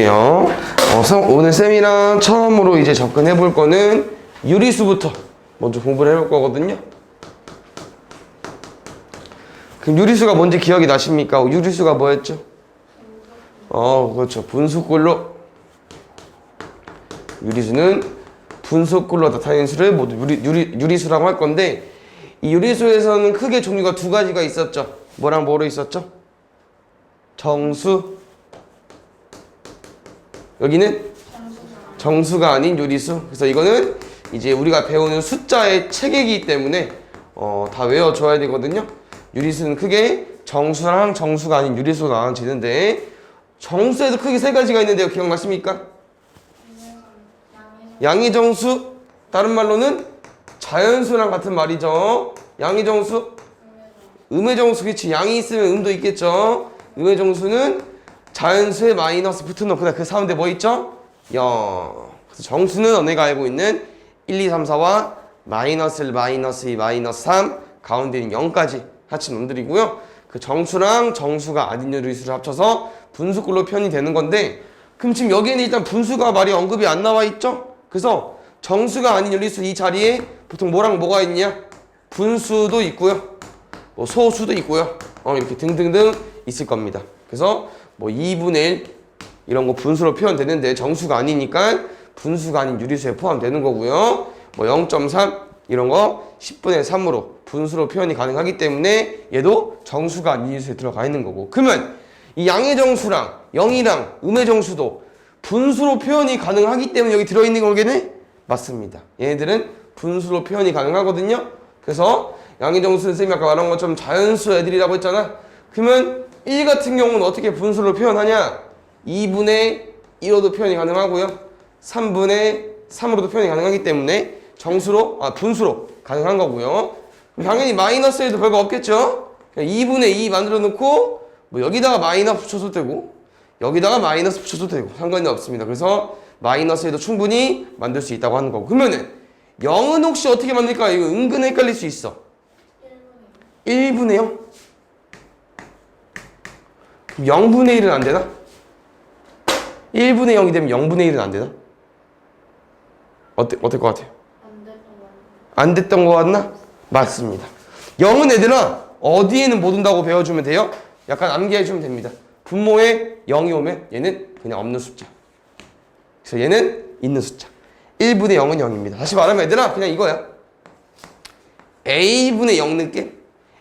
오늘 쌤이랑 처음으로 이제 접근해 볼 거는 유리수부터 먼저 공부를 해볼 거거든요. 그럼 유리수가 뭔지 기억이 나십니까? 유리수가 뭐였죠? 그렇죠. 분수꼴로. 유리수는 분수꼴로 나타내는 수를 모두 유리수라고 할 건데, 이 유리수에서는 크게 종류가 두 가지가 있었죠. 뭐랑 뭐로 있었죠? 정수. 여기는 정수가 아닌 유리수. 그래서 이거는 이제 우리가 배우는 숫자의 체계이기 때문에 다 외워줘야 되거든요. 유리수는 크게 정수랑 정수가 아닌 유리수로 나눠지는데, 정수에도 크게 세 가지가 있는데요. 기억나십니까? 양의정수, 다른 말로는 자연수랑 같은 말이죠. 양의정수, 음의정수. 그치, 양이 있으면 음도 있겠죠. 음의정수는 자연수에 마이너스 붙여놓고 그 가운데 뭐 있죠? 0. 그래서 정수는 너네가 알고 있는 1, 2, 3, 4와 마이너스 1, 마이너스 2, 마이너스 3, 가운데는 0까지 합친 놈들이고요. 그 정수랑 정수가 아닌 유리수를 합쳐서 분수꼴로 표현이 되는 건데, 그럼 지금 여기에는 일단 분수가 말이 언급이 안 나와 있죠? 그래서 정수가 아닌 유리수 이 자리에 보통 뭐랑 뭐가 있냐? 분수도 있고요, 뭐 소수도 있고요, 이렇게 등등등 있을 겁니다. 그래서 뭐 2분의 1 이런 거 분수로 표현되는데, 정수가 아니니까 분수가 아닌 유리수에 포함되는 거고요. 뭐 0.3 이런 거 10분의 3으로 분수로 표현이 가능하기 때문에 얘도 정수가 아닌 유리수에 들어가 있는 거고, 그러면 이 양의 정수랑 0이랑 음의 정수도 분수로 표현이 가능하기 때문에 여기 들어있는 거겠네? 맞습니다. 얘네들은 분수로 표현이 가능하거든요. 그래서 양의 정수는 쌤이 아까 말한 것처럼 자연수 애들이라고 했잖아. 그러면 1 같은 경우는 어떻게 분수로 표현하냐? 2분의 1로도 표현이 가능하고요, 3분의 3으로도 표현이 가능하기 때문에 분수로 가능한 거고요. 당연히 마이너스 1도 별거 없겠죠? 그냥 2분의 2 만들어 놓고 뭐 여기다가 마이너스 붙여도 되고 여기다가 마이너스 붙여도 되고 상관이 없습니다. 그래서 마이너스 1도 충분히 만들 수 있다고 하는 거고, 그러면은 0은 혹시 어떻게 만들까? 이거 은근 헷갈릴 수 있어. 1분의 0? 0분의 1은 안 되나? 1분의 0이 되면 0분의 1은 안 되나? 어떨 것 같아요? 안 됐던 것 같나? 맞습니다. 0은 얘들아 어디에는 못 온다고 배워주면 돼요? 약간 암기해주면 됩니다. 분모에 0이 오면 얘는 그냥 없는 숫자. 그래서 얘는 있는 숫자. 1분의 0은 0입니다. 다시 말하면 얘들아 그냥 이거야. A분의 0 넣을게.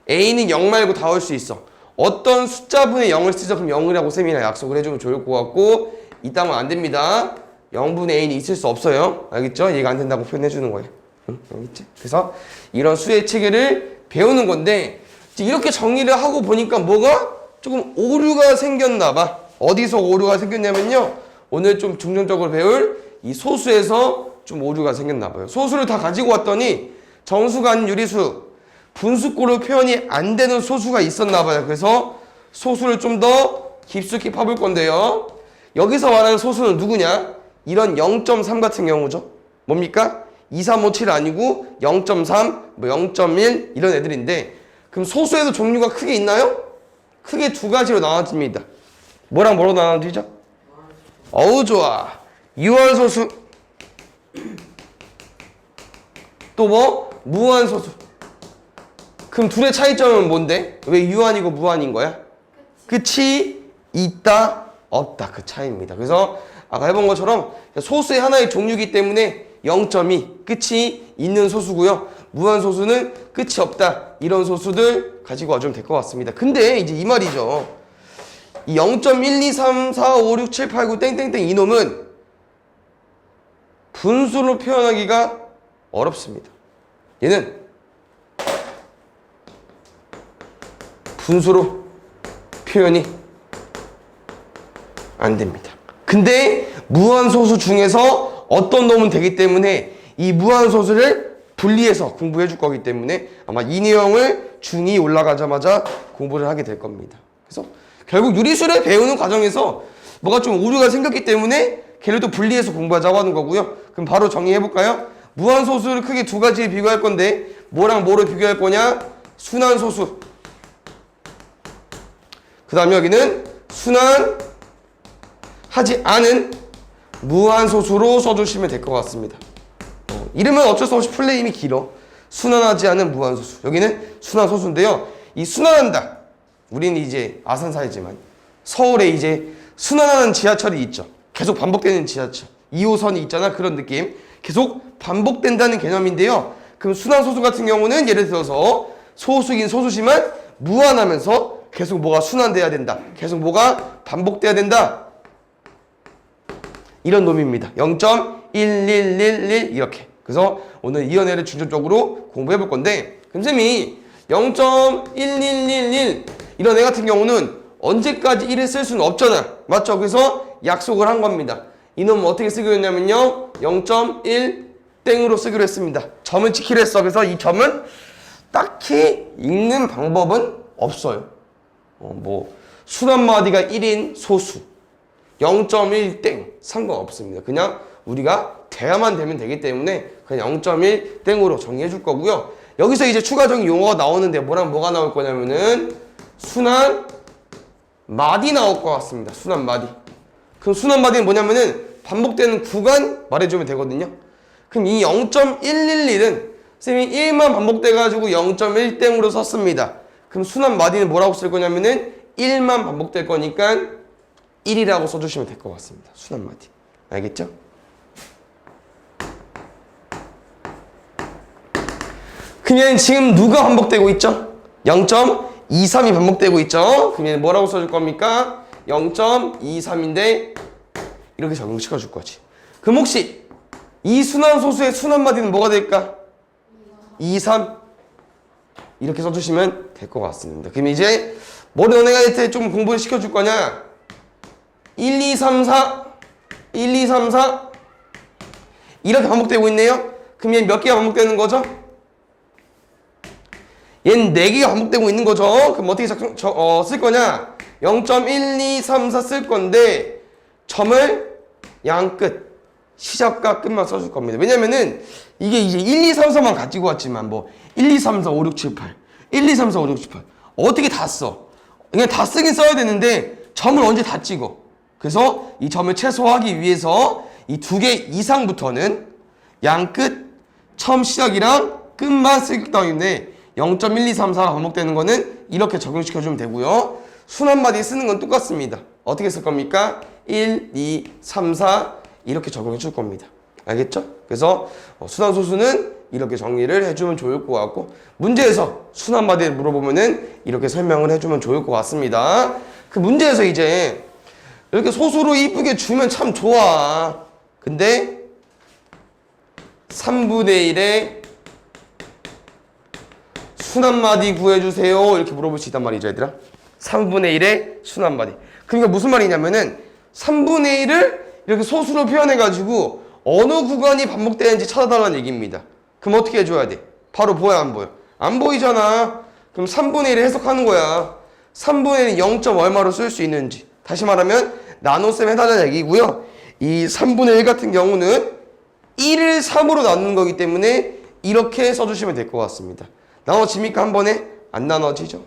A는 0 말고 다 올 수 있어. 어떤 숫자분의 0을 쓰자. 그럼 0이라고 쌤이랑 약속을 해주면 좋을 것 같고, 이따면 안 됩니다. 0분의 A는 있을 수 없어요. 알겠죠? 얘가 안 된다고 표현해주는 거예요. 응? 알겠지? 그래서 이런 수의 체계를 배우는 건데, 이렇게 정리를 하고 보니까 뭐가 조금 오류가 생겼나 봐. 어디서 오류가 생겼냐면요, 오늘 좀 중점적으로 배울 이 소수에서 좀 오류가 생겼나 봐요. 소수를 다 가지고 왔더니 정수가 아닌 유리수, 분수꼴로 표현이 안 되는 소수가 있었나 봐요. 그래서 소수를 좀 더 깊숙이 파볼 건데요, 여기서 말하는 소수는 누구냐? 이런 0.3 같은 경우죠. 뭡니까? 2, 3, 5, 7 아니고 0.3, 뭐 0.1 이런 애들인데, 그럼 소수에도 종류가 크게 있나요? 크게 두 가지로 나눠집니다. 뭐랑 뭐로 나눠지죠? 어우 좋아. 유한소수, 또 뭐? 무한소수. 그럼 둘의 차이점은 뭔데? 왜 유한이고 무한인 거야? 끝이 있다 없다, 그 차이입니다. 그래서 아까 해본 것처럼 소수의 하나의 종류이기 때문에 0.2 끝이 있는 소수고요, 무한소수는 끝이 없다, 이런 소수들 가지고 와주면 될 것 같습니다. 근데 이제 이 말이죠. 이 0.1, 2, 3, 4, 5, 6, 7, 8, 9 땡땡땡 이놈은 분수로 표현하기가 어렵습니다. 얘는 분수로 표현이 안 됩니다. 근데 무한소수 중에서 어떤 놈은 되기 때문에 이 무한소수를 분리해서 공부해 줄 거기 때문에 아마 이 내용을 중2 올라가자마자 공부를 하게 될 겁니다. 그래서 결국 유리수를 배우는 과정에서 뭐가 좀 오류가 생겼기 때문에 걔를 또 분리해서 공부하자고 하는 거고요. 그럼 바로 정리해 볼까요? 무한소수를 크게 두 가지에 비교할 건데, 뭐랑 뭐를 비교할 거냐? 순환소수. 그 다음에 여기는 순환 하지 않은 무한소수로 써주시면 될 것 같습니다. 이름은 어쩔 수 없이 플레임이 길어. 순환하지 않은 무한소수. 여기는 순환소수인데요. 이 순환한다. 우리는 이제 아산사이지만 서울에 이제 순환하는 지하철이 있죠. 계속 반복되는 지하철. 2호선이 있잖아. 그런 느낌. 계속 반복된다는 개념인데요. 그럼 순환소수 같은 경우는 예를 들어서 소수긴 소수지만 무한하면서 계속 뭐가 순환돼야 된다. 계속 뭐가 반복돼야 된다. 이런 놈입니다. 0.1111 이렇게. 그래서 오늘 이 연애를 중점적으로 공부해 볼 건데, 그럼 쌤이 0.1111 이런 애 같은 경우는 언제까지 1을 쓸 수는 없잖아. 맞죠? 그래서 약속을 한 겁니다. 이놈은 어떻게 쓰기로 했냐면요. 0.1 땡으로 쓰기로 했습니다. 점을 지키려 했어. 그래서 이 점은 딱히 읽는 방법은 없어요. 뭐 순환마디가 1인 소수 0.1 땡 상관없습니다. 그냥 우리가 대화만 되면 되기 때문에 그냥 0.1 땡으로 정리해 줄 거고요. 여기서 이제 추가적인 용어가 나오는데 뭐랑 뭐가 나올 거냐면은 순환 마디 나올 것 같습니다. 순환 마디. 그럼 순환 마디는 뭐냐면은 반복되는 구간 말해주면 되거든요. 그럼 이 0.111은 쌤이 1만 반복돼가지고 0.1 땡으로 썼습니다. 그럼 순환 마디는 뭐라고 쓸 거냐면은 1만 반복될 거니까 1이라고 써주시면 될 것 같습니다. 순환 마디. 알겠죠? 그냥 지금 누가 반복되고 있죠? 0.23이 반복되고 있죠? 그러면 뭐라고 써줄 겁니까? 0.23인데 이렇게 적용시켜 줄 거지. 그럼 혹시 이 순환소수의 순환마디는 뭐가 될까? 23 이렇게 써주시면 될 것 같습니다. 그럼 이제 뭐 너네가 좀 공부를 시켜줄 거냐? 1, 2, 3, 4 1, 2, 3, 4 이렇게 반복되고 있네요. 그럼 얘 몇 개가 반복되는 거죠? 얘는 4개가 반복되고 있는 거죠. 그럼 어떻게 쓸 거냐? 0.1, 2, 3, 4 쓸 건데 점을 양끝 시작과 끝만 써줄 겁니다. 왜냐면은 이게 이제 1, 2, 3, 4만 가지고 왔지만 뭐 1, 2, 3, 4, 5, 6, 7, 8 1, 2, 3, 4, 5, 6, 7, 8 어떻게 다 써? 그냥 다 쓰긴 써야 되는데 점을 언제 다 찍어? 그래서 이 점을 최소화하기 위해서 이 2개 이상부터는 양끝 처음 시작이랑 끝만 쓰기 때문에 0.1234가 반복되는 거는 이렇게 적용시켜주면 되고요. 순환마디 쓰는 건 똑같습니다. 어떻게 쓸 겁니까? 1, 2, 3, 4 이렇게 적용해 줄 겁니다. 알겠죠? 그래서 순환소수는 이렇게 정리를 해주면 좋을 것 같고 문제에서 순환마디를 물어보면은 이렇게 설명을 해주면 좋을 것 같습니다. 그 문제에서 이제 이렇게 소수로 이쁘게 주면 참 좋아. 근데 3분의 1에 순환마디 구해주세요 이렇게 물어볼 수 있단 말이죠 얘들아. 3분의 1의 순환마디. 그러니까 무슨 말이냐면은 3분의 1을 이렇게 소수로 표현해가지고 어느 구간이 반복되는지 찾아달라는 얘기입니다. 그럼 어떻게 해줘야 돼? 바로 보여 안 보여? 안 보이잖아. 그럼 3분의 1을 해석하는 거야. 3분의 1이 0. 얼마로 쓸 수 있는지. 다시 말하면 나눗셈 해달라는 얘기고요. 이 3분의 1 같은 경우는 1을 3으로 나누는 거기 때문에 이렇게 써주시면 될 것 같습니다. 나눠집니까? 한 번에? 안 나눠지죠.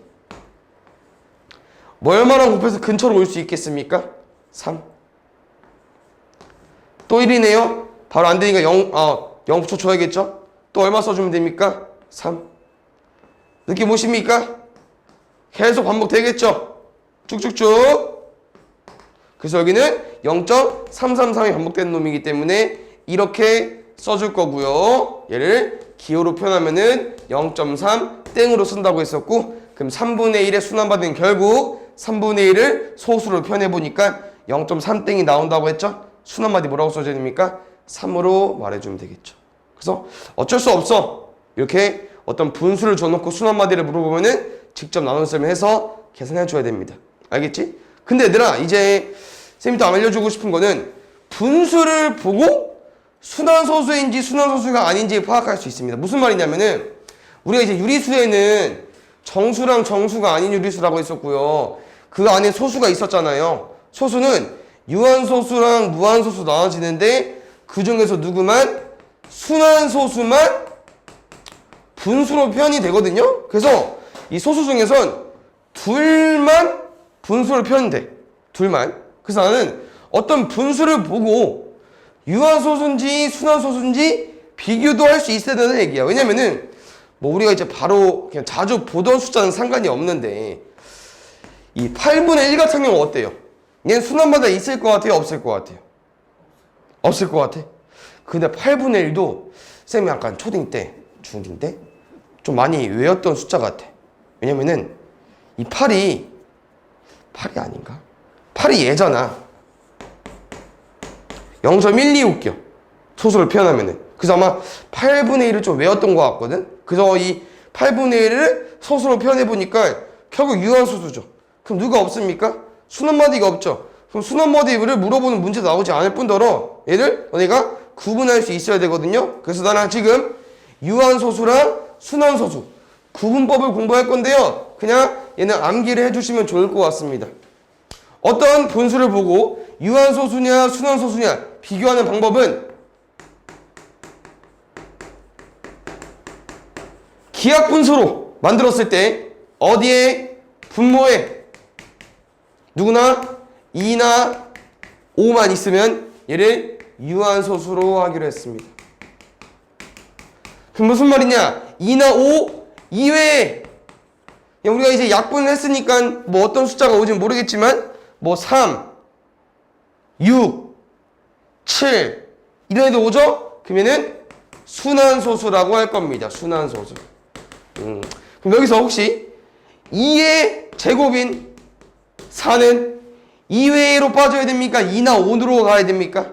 뭐 얼마나 곱해서 근처로 올 수 있겠습니까? 3. 또 1이네요. 바로 안 되니까 0 붙여줘야겠죠? 또 얼마 써주면 됩니까? 3. 느낌 오십니까? 계속 반복되겠죠? 쭉쭉쭉. 그래서 여기는 0.333이 반복되는 놈이기 때문에 이렇게 써줄 거고요. 얘를 기호로 표현하면은 0.3 땡으로 쓴다고 했었고, 그럼 3분의 1의 순환마디는 결국 3분의 1을 소수로 표현해보니까 0.3 땡이 나온다고 했죠? 순환마디 뭐라고 써줘야 됩니까? 3으로 말해주면 되겠죠. 그래서 어쩔 수 없어. 이렇게 어떤 분수를 줘놓고 순환마디를 물어보면은 직접 나눗셈을 해서 계산해줘야 됩니다. 알겠지? 근데 얘들아, 이제 쌤이 또 알려주고 싶은 거는 분수를 보고 순환소수인지 순환소수가 아닌지 파악할 수 있습니다. 무슨 말이냐면은 우리가 이제 유리수에는 정수랑 정수가 아닌 유리수라고 했었고요. 그 안에 소수가 있었잖아요. 소수는 유한소수랑 무한소수 나눠지는데 그 중에서 누구만? 순환소수만 분수로 표현이 되거든요. 그래서 이 소수 중에선 둘만 분수로 표현돼. 둘만. 그래서 나는 어떤 분수를 보고 유한소수인지 순환소수인지 비교도 할 수 있어야 되는 얘기야. 왜냐면은 뭐 우리가 이제 바로 그냥 자주 보던 숫자는 상관이 없는데 이 8분의 1 같은 경우 어때요? 얘는 순환마다 있을 것 같아요? 없을 것 같아요? 없을 것 같아? 근데 8분의 1도 쌤이 약간 초딩 때, 중딩 때 좀 많이 외웠던 숫자 같아. 왜냐면은 이 8이 아닌가? 8이 얘잖아. 0.125겨. 소수를 표현하면은. 그래서 아마 8분의 1을 좀 외웠던 것 같거든? 그래서 이 8분의 1을 소수로 표현해보니까 결국 유한소수죠. 그럼 누가 없습니까? 순환마디가 없죠. 그럼 순환마디를 물어보는 문제도 나오지 않을 뿐더러 얘를 너네가 구분할 수 있어야 되거든요. 그래서 나는 지금 유한소수랑 순환소수 구분법을 공부할 건데요. 그냥 얘는 암기를 해주시면 좋을 것 같습니다. 어떤 분수를 보고 유한소수냐 순환소수냐 비교하는 방법은 기하분수로 만들었을 때 어디에 분모에 누구나 2나 5만 있으면 얘를 유한소수로 하기로 했습니다. 그럼 무슨 말이냐? 2나 5 이외에 우리가 이제 약분을 했으니까 뭐 어떤 숫자가 오지는 모르겠지만 뭐 3, 6, 7 이런 애들 오죠? 그러면은 순환소수라고 할 겁니다. 순환소수. 그럼 여기서 혹시 2의 제곱인 4는 2외로 빠져야 됩니까? 2나 5로 가야 됩니까?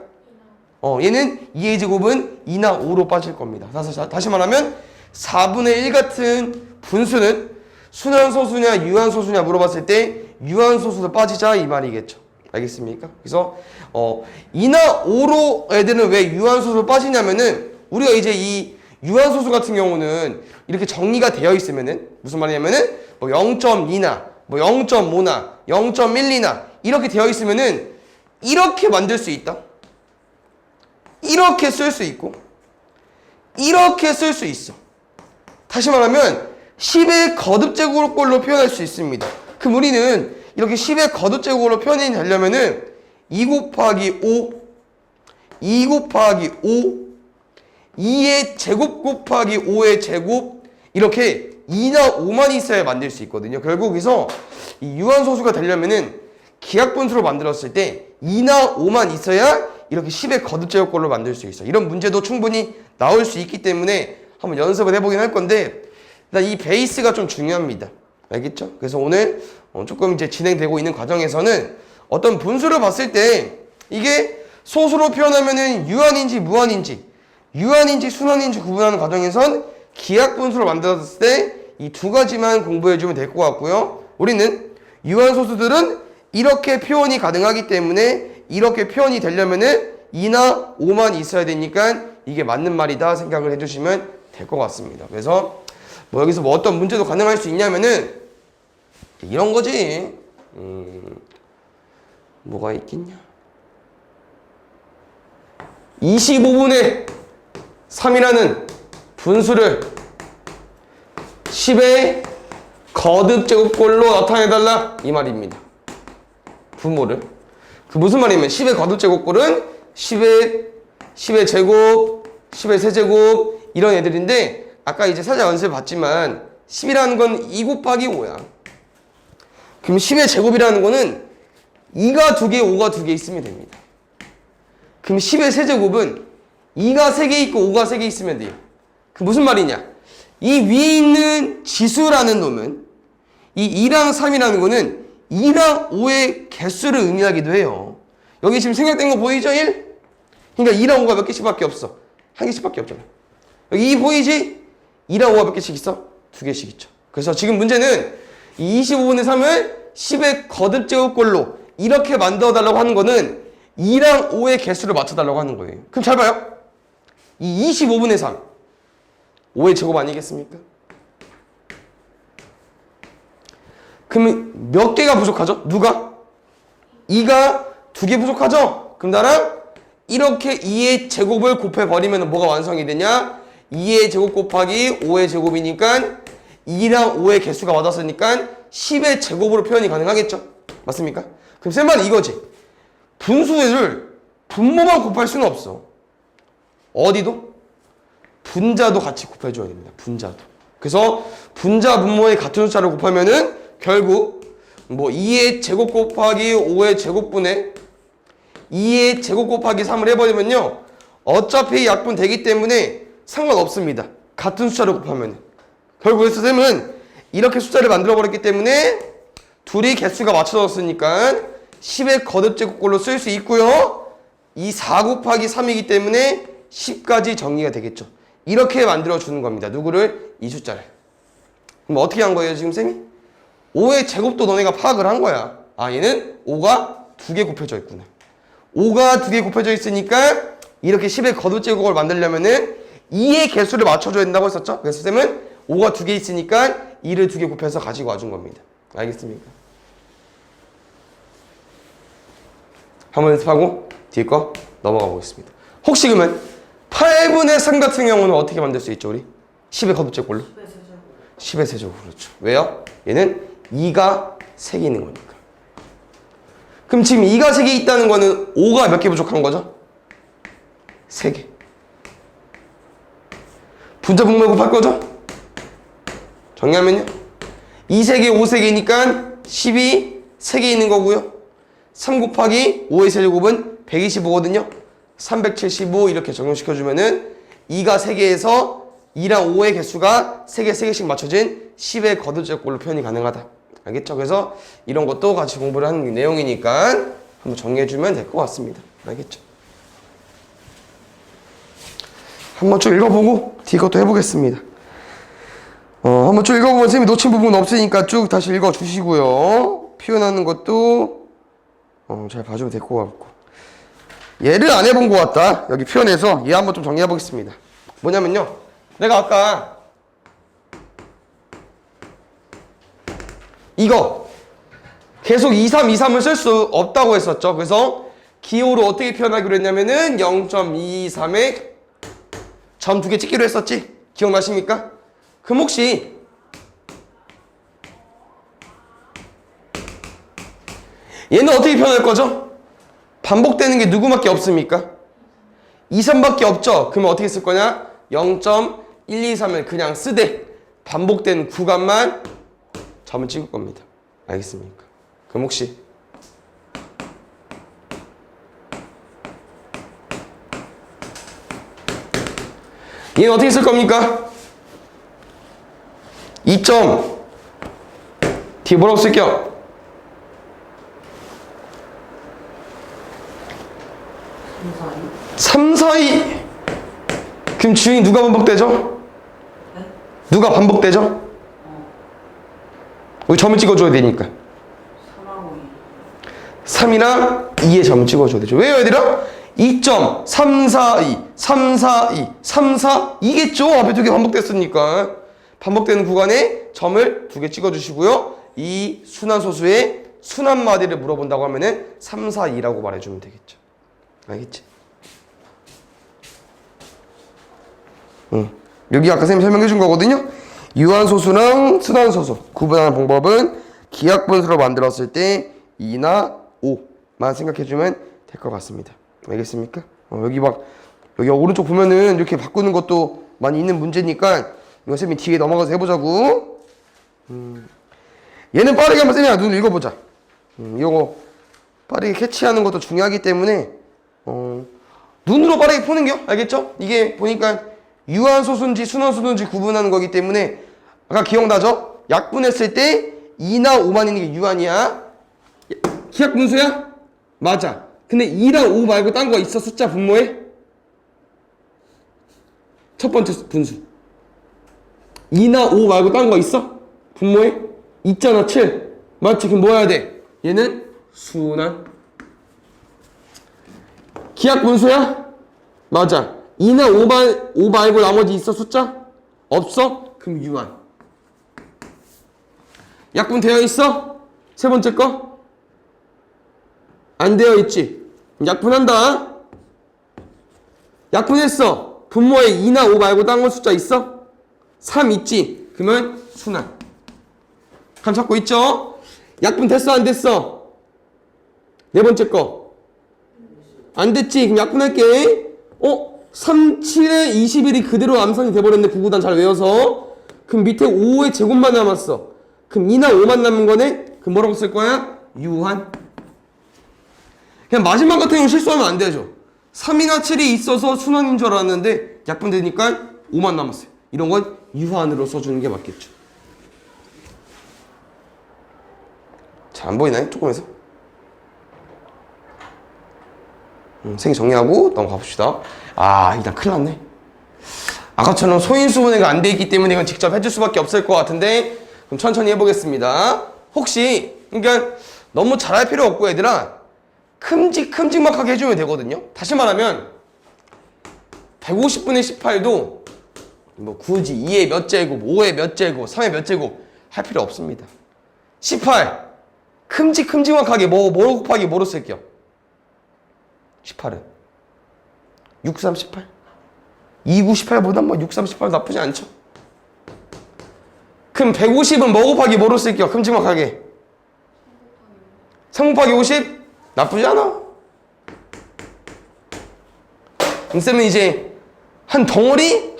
얘는 2의 제곱은 2나 5로 빠질 겁니다. 다시 말하면 4분의 1 같은 분수는 순환소수냐 유한소수냐 물어봤을 때 유한소수로 빠지자 이 말이겠죠. 알겠습니까? 그래서 2나 5로 애들은 왜 유한소수로 빠지냐면은 우리가 이제 이 유한소수 같은 경우는 이렇게 정리가 되어 있으면은 무슨 말이냐면은 뭐 0.2나 뭐 0.5나 0.12나 이렇게 되어 있으면은 이렇게 만들 수 있다. 이렇게 쓸 수 있고 이렇게 쓸 수 있어. 다시 말하면 10의 거듭제곱꼴로 표현할 수 있습니다. 그럼 우리는 이렇게 10의 거듭제곱으로 표현이 되려면은 2 곱하기 5 2 곱하기 5 2의 제곱 곱하기 5의 제곱 이렇게 2나 5만 있어야 만들 수 있거든요. 결국 여기서 이 유한소수가 되려면은 기하분수로 만들었을 때 2나 5만 있어야 이렇게 10의 거듭제곱꼴로 만들 수 있어. 이런 문제도 충분히 나올 수 있기 때문에 한번 연습을 해보긴 할 건데 일단 이 베이스가 좀 중요합니다. 알겠죠? 그래서 오늘 조금 이제 진행되고 있는 과정에서는 어떤 분수를 봤을 때 이게 소수로 표현하면은 유한인지 무한인지 유한인지 순환인지 구분하는 과정에선 기하분수로 만들었을 때 이 두 가지만 공부해주면 될 것 같고요. 우리는 유한소수들은 이렇게 표현이 가능하기 때문에 이렇게 표현이 되려면은 2나 5만 있어야 되니까 이게 맞는 말이다 생각을 해주시면 될 것 같습니다. 그래서 뭐 여기서 뭐 어떤 문제도 가능할 수 있냐면은 이런 거지. 뭐가 있겠냐? 25분의 3이라는 분수를 10의 거듭제곱꼴로 나타내달라 이 말입니다. 분모를. 그 무슨 말이냐면 10의 거듭제곱꼴은 10의 제곱, 10의 세제곱 이런 애들인데 아까 이제 살짝 연습해 봤지만 10이라는 건 2 곱하기 5야. 그럼 10의 제곱이라는 거는 2가 2개, 5가 2개 있으면 됩니다. 그럼 10의 세제곱은 2가 3개 있고 5가 3개 있으면 돼요. 그 무슨 말이냐? 이 위에 있는 지수라는 놈은 이 2랑 3이라는 거는 2랑 5의 개수를 의미하기도 해요. 여기 지금 생략된 거 보이죠? 1? 그러니까 2랑 5가 몇 개씩밖에 없어? 한 개씩밖에 없잖아. 여기 2 보이지? 2랑 5가 몇 개씩 있어? 2개씩 있죠. 그래서 지금 문제는 이 25분의 3을 10의 거듭제곱꼴로 이렇게 만들어 달라고 하는 거는 2랑 5의 개수를 맞춰달라고 하는 거예요. 그럼 잘 봐요. 이 25분의 3 5의 제곱 아니겠습니까? 그러면 몇 개가 부족하죠? 누가? 2가 2개 부족하죠? 그럼 나랑 이렇게 2의 제곱을 곱해버리면 뭐가 완성이 되냐? 2의 제곱 곱하기 5의 제곱이니까 2랑 5의 개수가 맞았으니까 10의 제곱으로 표현이 가능하겠죠? 맞습니까? 그럼 쌤 말은 이거지. 분수를 분모만 곱할 수는 없어. 어디도? 분자도 같이 곱해줘야 됩니다. 분자도. 그래서 분자 분모의 같은 숫자를 곱하면은 결국 뭐 2의 제곱 곱하기 5의 제곱분의 2의 제곱 곱하기 3을 해버리면요. 어차피 약분 되기 때문에 상관없습니다. 같은 숫자를 곱하면. 결국 쌤은 이렇게 숫자를 만들어버렸기 때문에 둘이 개수가 맞춰졌으니까 10의 거듭제곱꼴로 쓸 수 있고요. 이 4 곱하기 3이기 때문에 10까지 정리가 되겠죠. 이렇게 만들어주는 겁니다. 누구를? 이 숫자를. 그럼 어떻게 한 거예요 지금 쌤이? 5의 제곱도 너네가 파악을 한 거야. 아 얘는 5가 2개 곱해져 있구나. 5가 2개 곱해져 있으니까 이렇게 10의 거듭제곱을 만들려면은 2의 개수를 맞춰줘야 된다고 했었죠. 그래서 쌤은 5가 2개 있으니까 2를 2개 곱해서 가지고 와준 겁니다. 알겠습니까? 한번 연습하고 뒤에 거 넘어가 보겠습니다. 혹시 그러면 8분의 3 같은 경우는 어떻게 만들 수 있죠 우리? 10의 거듭제곱로? 10의 세제곱. 그렇죠. 왜요? 얘는 2가 3개 있는 거니까. 그럼 지금 2가 3개 있다는 거는 5가 몇 개 부족한 거죠? 3개. 분자 분모에 곱할 거죠? 정리하면요. 2 3개, 5 3개니까 10이 3개 있는 거고요. 3 곱하기 5의 세제곱은 125거든요. 375 이렇게 적용시켜주면은 2가 3개에서 2랑 5의 개수가 3개, 3개씩 맞춰진 10의 거듭제곱꼴로 표현이 가능하다. 알겠죠? 그래서 이런 것도 같이 공부를 하는 내용이니까 한번 정리해주면 될 것 같습니다. 알겠죠? 한번 쭉 읽어보고 뒤 것도 해보겠습니다. 한번 쭉 읽어보면 선생님이 놓친 부분 없으니까 쭉 다시 읽어주시고요. 표현하는 것도 잘 봐주면 될 것 같고. 얘를 안 해본 것 같다. 여기 표현해서 얘 한번 좀 정리해보겠습니다. 뭐냐면요. 내가 아까 이거 계속 2, 3, 2, 3을 쓸 수 없다고 했었죠. 그래서 기호로 어떻게 표현하기로 했냐면은 0.223에 점 2개 찍기로 했었지. 기억나십니까? 그럼 혹시 얘는 어떻게 표현할 거죠? 반복되는 게 누구밖에 없습니까? 2, 3밖에 없죠? 그러면 어떻게 쓸 거냐? 0.123을 그냥 쓰되 반복되는 구간만 점을 찍을 겁니다. 알겠습니까? 그럼 혹시 얘는 어떻게 쓸 겁니까? 2점 뒤에 뭐라고 쓸게요? 3, 4, 2 그럼 주인이 누가 반복되죠? 네? 누가 반복되죠? 우리 점을 찍어줘야 되니까 3이랑 2에 점을 찍어줘야 되죠. 왜요 얘들아? 2점 3, 4, 2 3, 4, 2 3, 4 2겠죠? 앞에 2개 반복됐으니까 반복되는 구간에 점을 2개 찍어주시고요. 이 순환소수의 순환마디를 물어본다고 하면은 3, 4, 2라고 말해주면 되겠죠. 알겠지? 여기 아까 선생님이 설명해 준 거거든요. 유한소수랑 순환소수 구분하는 방법은 기하분수로 만들었을 때 2나 5만 생각해 주면 될 것 같습니다. 알겠습니까? 여기 오른쪽 보면은 이렇게 바꾸는 것도 많이 있는 문제니까 이거 선생님이 뒤에 넘어가서 해보자고. 얘는 빠르게 한번 선생님이 눈을 읽어보자. 이거 빠르게 캐치하는 것도 중요하기 때문에 눈으로 빠르게 푸는 겨. 알겠죠? 이게 보니까 유한소수인지 순환소수인지 구분하는 거기 때문에 아까 기억나죠? 약분했을 때 2나 5만 있는 게 유한이야. 기하분수야? 맞아. 근데 2랑 5 말고 딴 거 있어? 숫자 분모에? 첫 번째 분수 2나 5 말고 딴 거 있어? 분모에? 있잖아. 7 맞지? 그럼 뭐 해야 돼? 얘는 순환. 기하분수야? 맞아. 2나 5 말고 나머지 있어 숫자? 없어? 그럼 유한. 약분 되어 있어? 세 번째 거? 안 되어 있지? 약분한다. 약분했어. 분모에 2나 5 말고 딴 거 숫자 있어? 3 있지? 그러면 순환. 감 잡고 있죠? 약분 됐어 안 됐어? 네 번째 거 안 됐지? 그럼 약분할게. 3, 7에 21이 그대로 암산이 돼버렸네. 9구단 잘 외워서. 그럼 밑에 5의 제곱만 남았어. 그럼 2나 5만 남은 거네? 그럼 뭐라고 쓸 거야? 유한. 그냥 마지막 같은 경우 실수하면 안 되죠. 3이나 7이 있어서 순환인 줄 알았는데 약분되니까 5만 남았어요. 이런 건 유한으로 써주는 게 맞겠죠. 자, 안 보이나요? 조금 해서. 생 정리하고 넘어가 봅시다. 일단 큰일 났네. 아까처럼 소인수분해가 안 돼 있기 때문에 이건 직접 해줄 수밖에 없을 것 같은데, 그럼 천천히 해보겠습니다. 혹시 그러니까 너무 잘할 필요 없고 얘들아, 큼직큼직막하게 해주면 되거든요. 다시 말하면 150분의 18도 뭐 굳이 2의 몇 제곱, 5의 몇 제곱, 3의 몇 제곱 할 필요 없습니다. 18 큼직큼직막하게 뭐 곱하기 뭐로 쓸게요? 18은 6, 3, 18 2, 9, 18보다 뭐 6, 3, 18 나쁘지 않죠? 그럼 150은 뭐 곱하기 뭐로 쓸게요? 큼직막하게 3 곱하기 50? 나쁘지 않아. 쌤은 이제 한 덩어리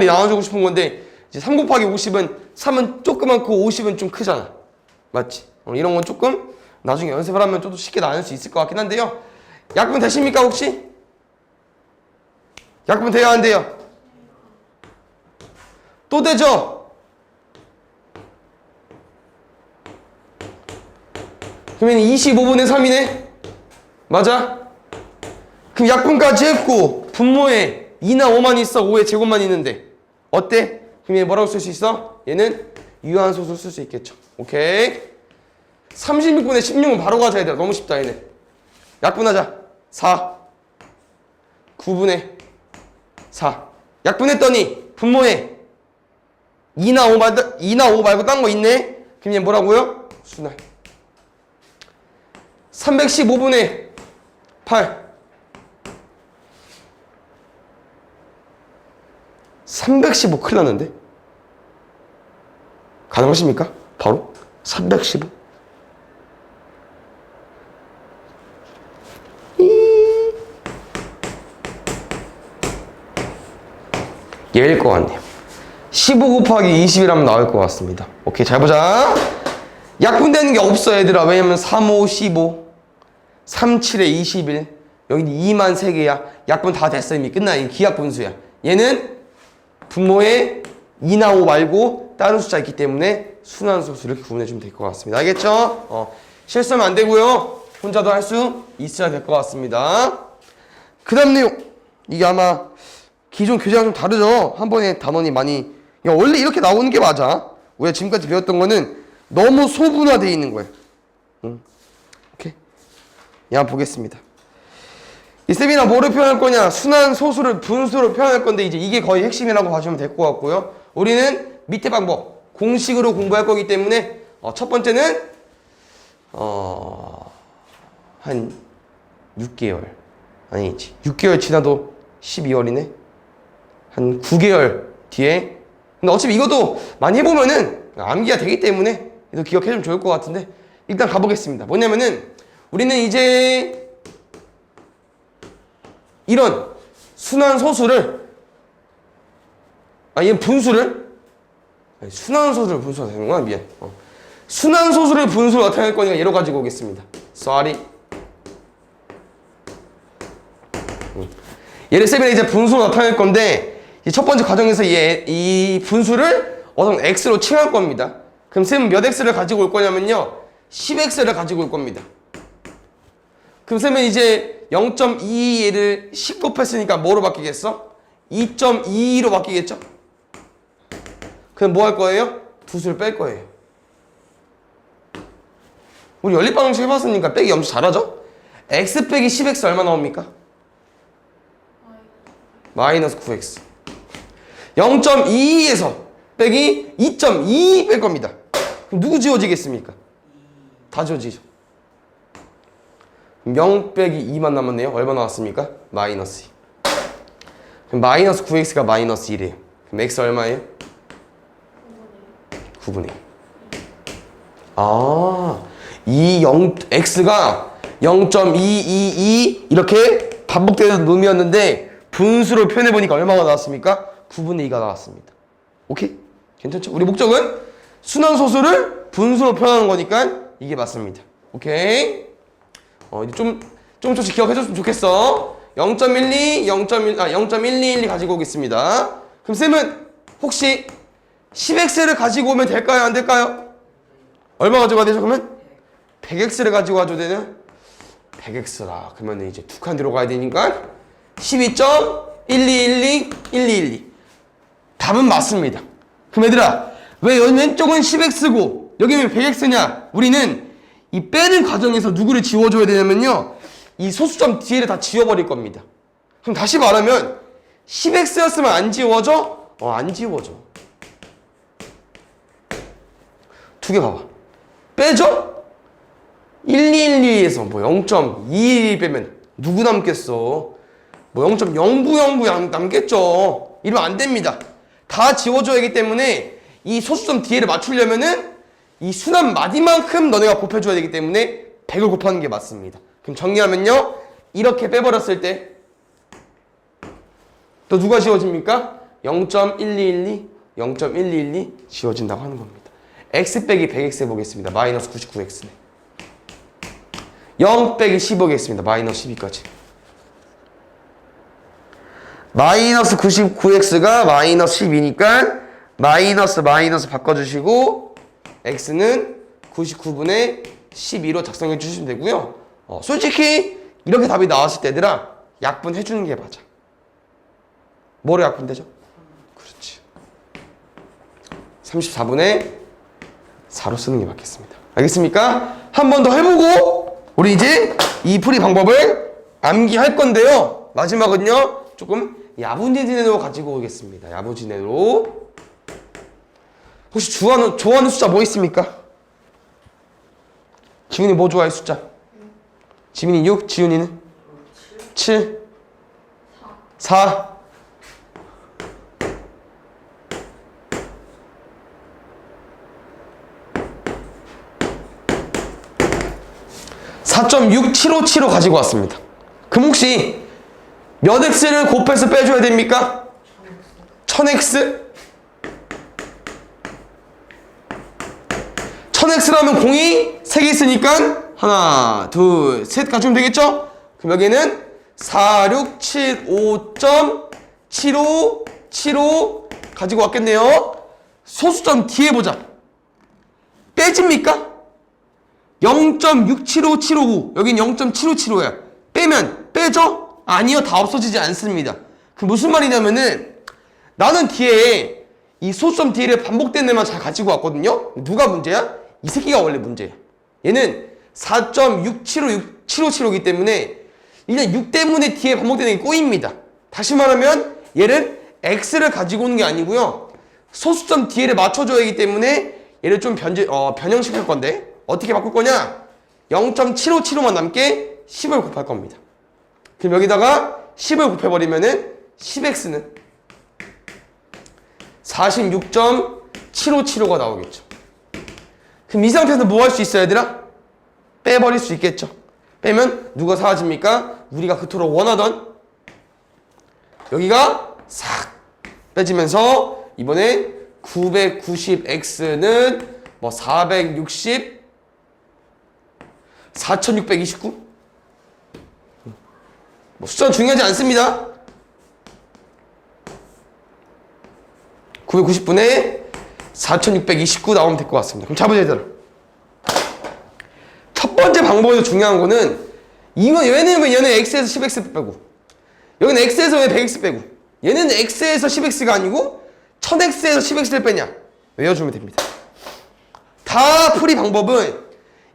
나눠주고 싶은 건데, 이제 3 곱하기 50은 3은 조그맣고 50은 좀 크잖아. 맞지? 이런 건 조금 나중에 연습을 하면 좀 더 쉽게 나눌 수 있을 것 같긴 한데요. 약분 되십니까 혹시? 약분 돼요 안 돼요? 또 되죠? 그러면 25분의 3이네? 맞아? 그럼 약분까지 했고 분모에 2나 5만 있어. 5의 제곱만 있는데 어때? 그럼 얘 뭐라고 쓸 수 있어? 얘는 유한소수를 쓸 수 있겠죠. 오케이. 36분의 16은 바로 가자 얘들아. 너무 쉽다 얘네. 약분하자. 4 9분의 4 약분했더니 분모에 2나 5 말고 딴 거 있네? 그럼 얘 뭐라고요? 순환. 315분의 8 315 큰일 났는데? 가능하십니까? 바로? 315 얘일 것 같네요. 15 곱하기 20이라면 나올 것 같습니다. 오케이, 잘 보자. 약분되는 게 없어 얘들아. 왜냐면 3, 5, 15 3, 7에 21 여기 2만 3개야. 약분 다 됐어. 이미 끝나. 이 기약분수야. 얘는 분모에 2나 5 말고 다른 숫자 있기 때문에 순환소수를 구분해주면 될 것 같습니다. 알겠죠? 실수하면 안 되고요. 혼자도 할 수 있어야 될 것 같습니다. 그 다음 내용. 이게 아마 기존 교재랑 좀 다르죠? 한 번에 단원이 많이. 원래 이렇게 나오는 게 맞아. 우리가 지금까지 배웠던 거는 너무 소분화되어 있는 거예요. 오케이. 한번 보겠습니다. 이 쌤이랑 뭐를 표현할 거냐? 순환소수를 분수로 표현할 건데 이제 이게 거의 핵심이라고 봐주면 될 것 같고요. 우리는 밑에 방법 공식으로 공부할 거기 때문에 첫 번째는 한 6개월 아니지 6개월 지나도 12월이네. 한 9개월 뒤에. 근데 어차피 이것도 많이 해보면은 암기가 되기 때문에 이거 기억해주면 좋을 것 같은데 일단 가보겠습니다. 뭐냐면은 우리는 이제 이런 순환소수를 얘 분수를 순환소수를 분수가 되는구나. 미안. 순환소수를 분수로 나타낼 거니까 얘로 가지고 오겠습니다. Sorry. 얘를 쌤이 이제 분수로 나타낼 건데 첫 번째 과정에서 이 분수를 어떤 x로 칭할 겁니다. 그럼 쌤은 몇 x를 가지고 올 거냐면요 10x를 가지고 올 겁니다. 그럼 쌤은 이제 0.22를 10 곱했으니까 뭐로 바뀌겠어? 2.22로 바뀌겠죠? 그럼 뭐 할 거예요? 두 수를 뺄 거예요. 우리 연립방정식 해봤으니까 빼기 엄청 잘하죠? x 빼기 10x 얼마 나옵니까? 마이너스 9x. 0.22에서 빼기 2.2 뺄 겁니다. 그럼 누구 지워지겠습니까? 다 지워지죠. 0 빼기 2만 남았네요. 얼마 나왔습니까? 마이너스 2. 그럼 마이너스 9x가 마이너스 1이에요. 그럼 x 얼마예요? 9분의 2. x가 0.222 이렇게 반복되는 놈이었는데 분수로 표현해보니까 얼마가 나왔습니까? 9분의 2가 나왔습니다. 오케이? 괜찮죠? 우리 목적은 순환소수를 분수로 표현하는 거니까 이게 맞습니다. 오케이? 이제 조금씩 기억해줬으면 좋겠어. 0.12, 0.1212 가지고 오겠습니다. 그럼 쌤은 혹시 10x를 가지고 오면 될까요? 안 될까요? 얼마 가지고 와야 되죠? 그러면 100x를 가지고 와도 되는 100x라. 그러면 이제 두 칸 들어가야 되니까 12.12121212 답은 맞습니다. 그럼 얘들아, 왜 왼쪽은 10x고 여기는 100x냐? 우리는 이 빼는 과정에서 누구를 지워줘야 되냐면요, 이 소수점 뒤에를 다 지워버릴 겁니다. 그럼 다시 말하면 10x였으면 안 지워져? 안 지워져. 두 개 봐봐. 빼죠? 1212에서 뭐 0.211 빼면 누구 남겠어? 뭐 0.0909 남겠죠. 이러면 안 됩니다. 다 지워줘야 하기 때문에 이 소수점 뒤에를 맞추려면은 이 순환 마디만큼 너네가 곱해줘야 되기 때문에 100을 곱하는 게 맞습니다. 그럼 정리하면요, 이렇게 빼버렸을 때 또 누가 지워집니까? 0.1212, 0.1212 지워진다고 하는 겁니다. x 빼기 100x 해보겠습니다. 마이너스 99x네. 0 빼기 15겠습니다. 마이너스 12까지. 마이너스 99x가 마이너스 12니까 마이너스 바꿔주시고 x는 99분의 12로 작성해 주시면 되고요. 솔직히 이렇게 답이 나왔을 때 얘들아, 약분 해주는 게 맞아. 뭐로 약분되죠? 그렇지. 34분의 4로 쓰는 게 맞겠습니다. 알겠습니까? 한 번 더 해보고 우리 이제 이 풀이 방법을 암기할 건데요. 마지막은요, 조금 야부지네로 가지고 오겠습니다. 야부지네로. 혹시 좋아하는 숫자 뭐 있습니까? 지훈이 뭐 좋아해, 숫자? 지민이 6, 지훈이는? 7, 4. 4.6757로 가지고 왔습니다. 그럼 혹시 몇 x를 곱해서 빼줘야 됩니까? 1000x? 1000x라면 공이 3개 있으니까 하나, 둘, 셋 가지면 되겠죠? 그럼 여기는 4675.7575 가지고 왔겠네요. 소수점 뒤에 보자. 빼집니까? 0.675759 여긴 0.7575야. 빼면 빼죠? 아니요, 다 없어지지 않습니다. 그 무슨 말이냐면은 나는 뒤에 이 소수점 뒤를 반복된 애만 잘 가지고 왔거든요. 누가 문제야? 이 새끼가 원래 문제야. 얘는 4.67567575이기 때문에 일단 6 때문에 뒤에 반복되는 게 꼬입니다. 다시 말하면 얘를 x를 가지고 오는 게 아니고요, 소수점 뒤에를 맞춰줘야 하기 때문에 얘를 좀 변형시킬 건데 어떻게 바꿀 거냐? 0.7575만 남게 10을 곱할 겁니다. 그럼 여기다가 10을 곱해버리면은 10x는 46.7575가 나오겠죠. 그럼 이 상태에서 뭐 할 수 있어요, 얘들아? 빼버릴 수 있겠죠. 빼면 누가 사라집니까? 우리가 그토록 원하던 여기가 싹 빼지면서 이번에 990x는 뭐 460 4629? 뭐 숫자는 중요하지 않습니다. 990분의 4629 나오면 될 것 같습니다. 그럼 잡으자, 얘들아. 첫 번째 방법에서 중요한 거는 얘는 왜 얘는 x에서 10x 빼고 여기는 x에서 왜 100x 빼고 얘는 x에서 10x가 아니고 1000x에서 10x를 빼냐 외워주면 됩니다. 다 풀이 방법은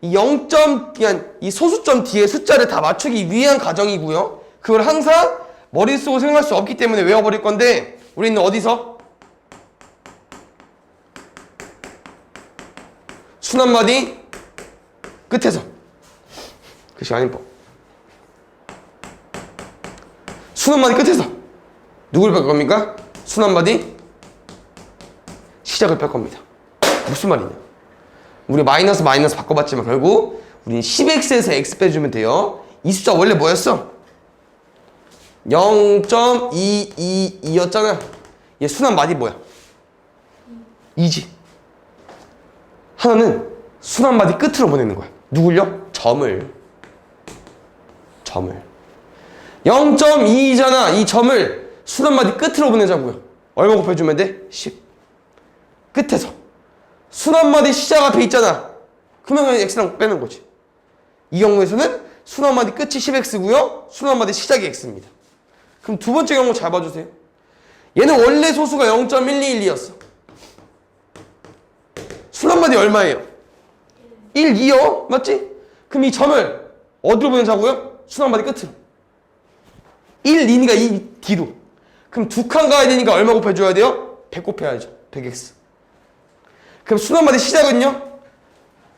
이 0점, 그냥 이 소수점 뒤에 숫자를 다 맞추기 위한 과정이고요. 그걸 항상 머릿속으로 생각할 수 없기 때문에 외워버릴 건데 우리는 어디서? 순한마디 끝에서. 그 시간이 뭐? 순한마디 끝에서 누구를 뺄 겁니까? 순한마디 시작을 뺄 겁니다. 무슨 말이냐? 우리 마이너스 바꿔봤지만 결국 우리는 10x에서 x 빼주면 돼요. 이 숫자 원래 뭐였어? 0.222였잖아. 얘 순환 마디 뭐야? 2지. 하나는 순환 마디 끝으로 보내는 거야. 누굴요? 점을. 0.2잖아. 이 점을 순환 마디 끝으로 보내자고요. 얼마 곱해주면 돼? 10. 끝에서. 순환 마디 시작 앞에 있잖아. 그러면 그냥 x랑 빼는 거지. 이 경우에서는 순환 마디 끝이 10x고요. 순환 마디 시작이 x입니다. 그럼 두 번째 경우 잘 봐주세요. 얘는 원래 소수가 0.1212였어. 순환 마디 얼마예요? 1, 2요? 맞지? 그럼 이 점을 어디로 보내자고요? 순환 마디 끝으로. 1, 2니까 이 뒤로. 그럼 두 칸 가야 되니까 얼마 곱해줘야 돼요? 100 곱해야죠. 100x. 그럼 순환 마디 시작은요?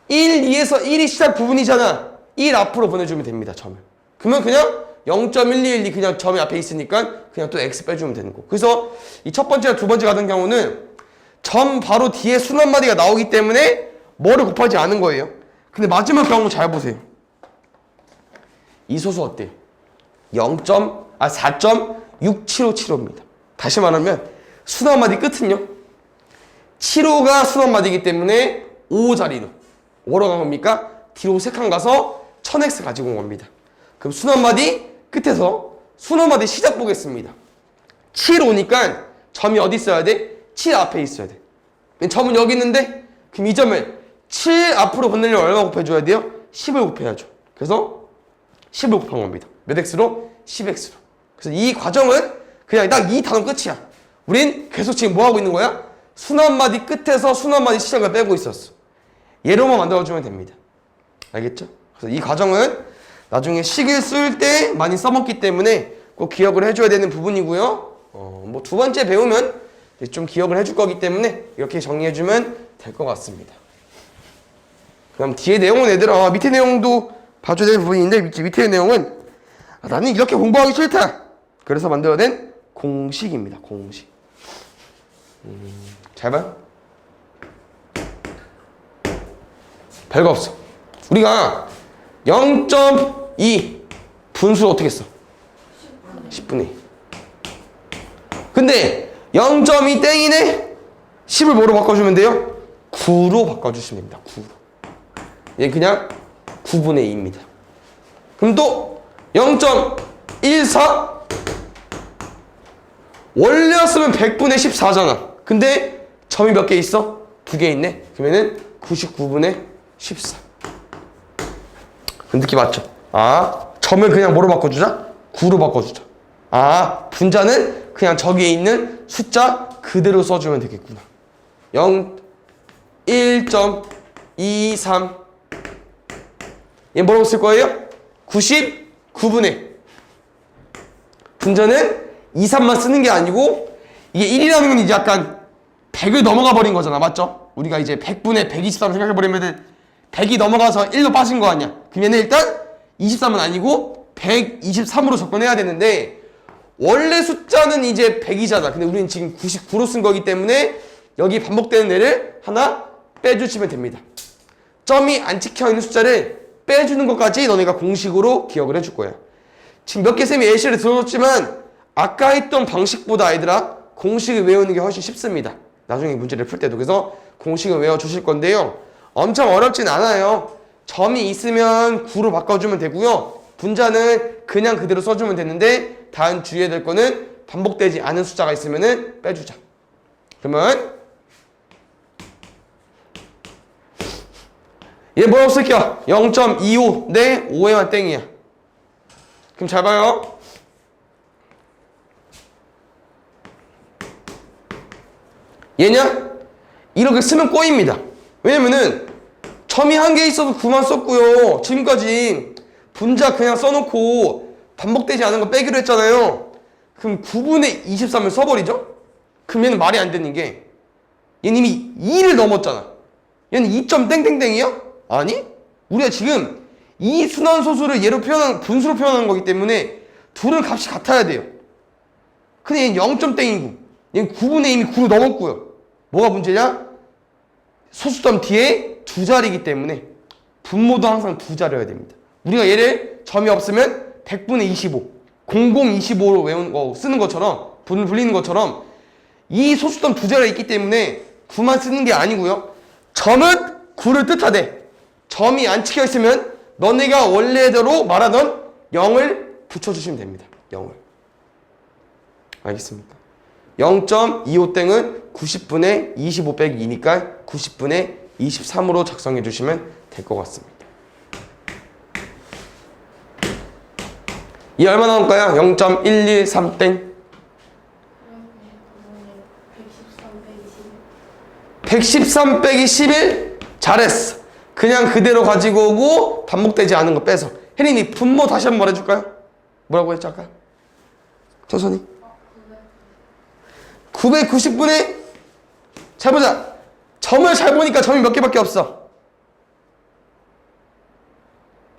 1, 2에서 1이 시작 부분이잖아. 1 앞으로 보내주면 됩니다. 점을. 그러면 그냥 0.1212 그냥 점이 앞에 있으니까 그냥 또 x 빼주면 되는 거. 그래서 이 첫 번째와 두 번째 같은 경우는 점 바로 뒤에 순환 마디가 나오기 때문에 뭐를 곱하지 않은 거예요. 근데 마지막 경우 잘 보세요. 이 소수 어때요? 4.6757입니다. 다시 말하면 순환 마디 끝은요. 7호가 순환 마디이기 때문에 5 자리로 뭐로 간 겁니까? 뒤로 3칸 가서 1000x 가지고 온 겁니다. 그럼 순환 마디 끝에서 순환 마디 시작 보겠습니다. 7 오니까 점이 어디 있어야 돼? 7 앞에 있어야 돼. 점은 여기 있는데 그럼 이 점을 7 앞으로 보내려면 얼마 곱해줘야 돼요? 10을 곱해야죠. 그래서 10을 곱한 겁니다. 몇 x로? 10x로. 그래서 이 과정은 그냥 딱 이 단어 끝이야. 우린 계속 지금 뭐 하고 있는 거야? 순환 마디 끝에서 순환 마디 시작을 빼고 있었어. 얘로만 만들어주면 됩니다. 알겠죠? 그래서 이 과정은 나중에 식을 쓸 때 많이 써먹기 때문에 꼭 기억을 해줘야 되는 부분이고요. 뭐 두 번째 배우면 좀 기억을 해줄 거기 때문에 이렇게 정리해주면 될 것 같습니다. 그럼 뒤에 내용은 얘들아 밑에 내용도 봐줘야 될 부분인데 밑에 내용은 나는 이렇게 공부하기 싫다. 그래서 만들어낸 공식입니다. 공식. 잘 봐요. 별거 없어. 우리가 0.2 분수를 어떻게 써? 10분의 2. 근데 0.2 땡이네? 10을 뭐로 바꿔주면 돼요? 9로 바꿔주시면 됩니다. 9로. 얘 그냥 9분의 2입니다. 그럼 또 0.14 원래였으면 100분의 14잖아. 근데 점이 몇 개 있어? 2개 있네. 그러면은 99분의 14. 느낌 맞죠? 점을 그냥 뭐로 바꿔주자? 9로 바꿔주자. 분자는 그냥 저기에 있는 숫자 그대로 써주면 되겠구나. 1.23 얘 뭐라고 쓸 거예요? 99분의 분자는 2, 3만 쓰는 게 아니고 이게 1이라는 건 이제 약간 100을 넘어가 버린 거잖아. 맞죠? 우리가 이제 100분의 123 생각해버리면 100이 넘어가서 1로 빠진 거 아니야. 그럼 얘는 일단 23은 아니고 123으로 접근해야 되는데 원래 숫자는 이제 100이잖아. 근데 우리는 지금 99로 쓴 거기 때문에 여기 반복되는 애를 하나 빼주시면 됩니다. 점이 안 찍혀있는 숫자를 빼주는 것까지 너네가 공식으로 기억을 해줄 거야. 지금 몇 개 쌤이 예시를 들어줬지만 아까 했던 방식보다 얘들아 공식을 외우는 게 훨씬 쉽습니다. 나중에 문제를 풀 때도. 그래서 공식을 외워주실 건데요. 엄청 어렵진 않아요. 점이 있으면 9로 바꿔주면 되고요. 분자는 그냥 그대로 써주면 되는데 단 주의해야 될 거는 반복되지 않은 숫자가 있으면 빼주자. 그러면 얘 뭐라고 쓸게요? 0.25 대 5에만 땡이야. 그럼 잘 봐요. 얘냐? 이렇게 쓰면 꼬입니다. 왜냐면은 점이 한 개 있어도 9만 썼고요. 지금까지 분자 그냥 써놓고 반복되지 않은 거 빼기로 했잖아요. 그럼 9분의 23을 써버리죠? 그럼 얘는 말이 안 되는 게 얘는 이미 2를 넘었잖아. 얘는 2점 땡땡땡이야? 아니? 우리가 지금 이 순환소수를 얘로 분수로 표현하는 거기 때문에 둘은 값이 같아야 돼요. 근데 얘는 0점 땡이고 얘는 9분의 이미 9로 넘었고요. 뭐가 문제냐? 소수점 뒤에 두 자리이기 때문에 분모도 항상 두 자리여야 됩니다. 우리가 얘를 점이 없으면 100분의 25 0025로 쓰는 것처럼 불리는 것처럼 이 소수점 두 자리가 있기 때문에 9만 쓰는 게 아니고요. 점은 9를 뜻하되 점이 안 찍혀 있으면 너네가 원래대로 말하던 0을 붙여주시면 됩니다. 0을. 알겠습니까? 0.25땡은 90분의 25 빼기 2니까 90분의 23으로 작성해 주시면 될 것 같습니다. 이 얼마 나올까요? 0.113땡. 113 빼기 11. 잘했어. 그냥 그대로 가지고 오고 반복되지 않은 거 빼서. 혜린이 분모 다시 한번 말해줄까요? 뭐라고 했죠 아까? 천천히. 990분의 잘 보자. 점을 잘 보니까 점이 몇 개밖에 없어.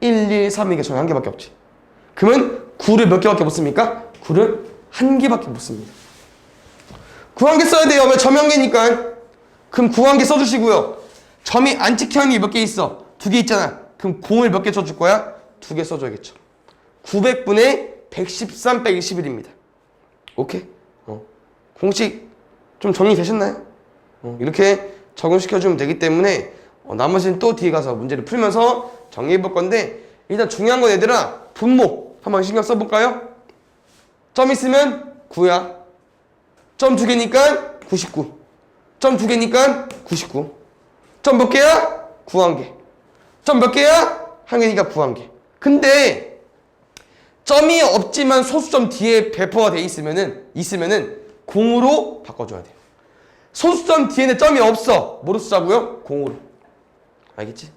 1, 2, 3이니까 점이 한 개밖에 없지. 그러면 9를 몇 개밖에 못 씁니까? 9를 한 개밖에 못 씁니다. 9 한 개 써야 돼요. 왜 점이 한 개니까. 그럼 9 한 개 써주시고요. 점이 안 찍혀 있는 게 몇 개 있어? 2개 있잖아. 그럼 0을 몇 개 써줄 거야? 2개 써줘야겠죠. 900분의 113 빼기 11입니다. 오케이? 공식 좀 정리되셨나요? 이렇게 적용시켜주면 되기 때문에 나머지는 또 뒤에 가서 문제를 풀면서 정리해 볼 건데 일단 중요한 건 얘들아 분모 한번 신경 써볼까요? 점 있으면 9야. 점 2개니까 99. 점 2개니까 99. 점 몇 개야? 9 한 개. 점 몇 개야? 한 개니까 9 한 개. 근데 점이 없지만 소수점 뒤에 배포가 돼 있으면은 0으로 바꿔줘야 돼요. 소수점 뒤에는 점이 없어. 뭐로 쓰자고요? 0으로. 알겠지?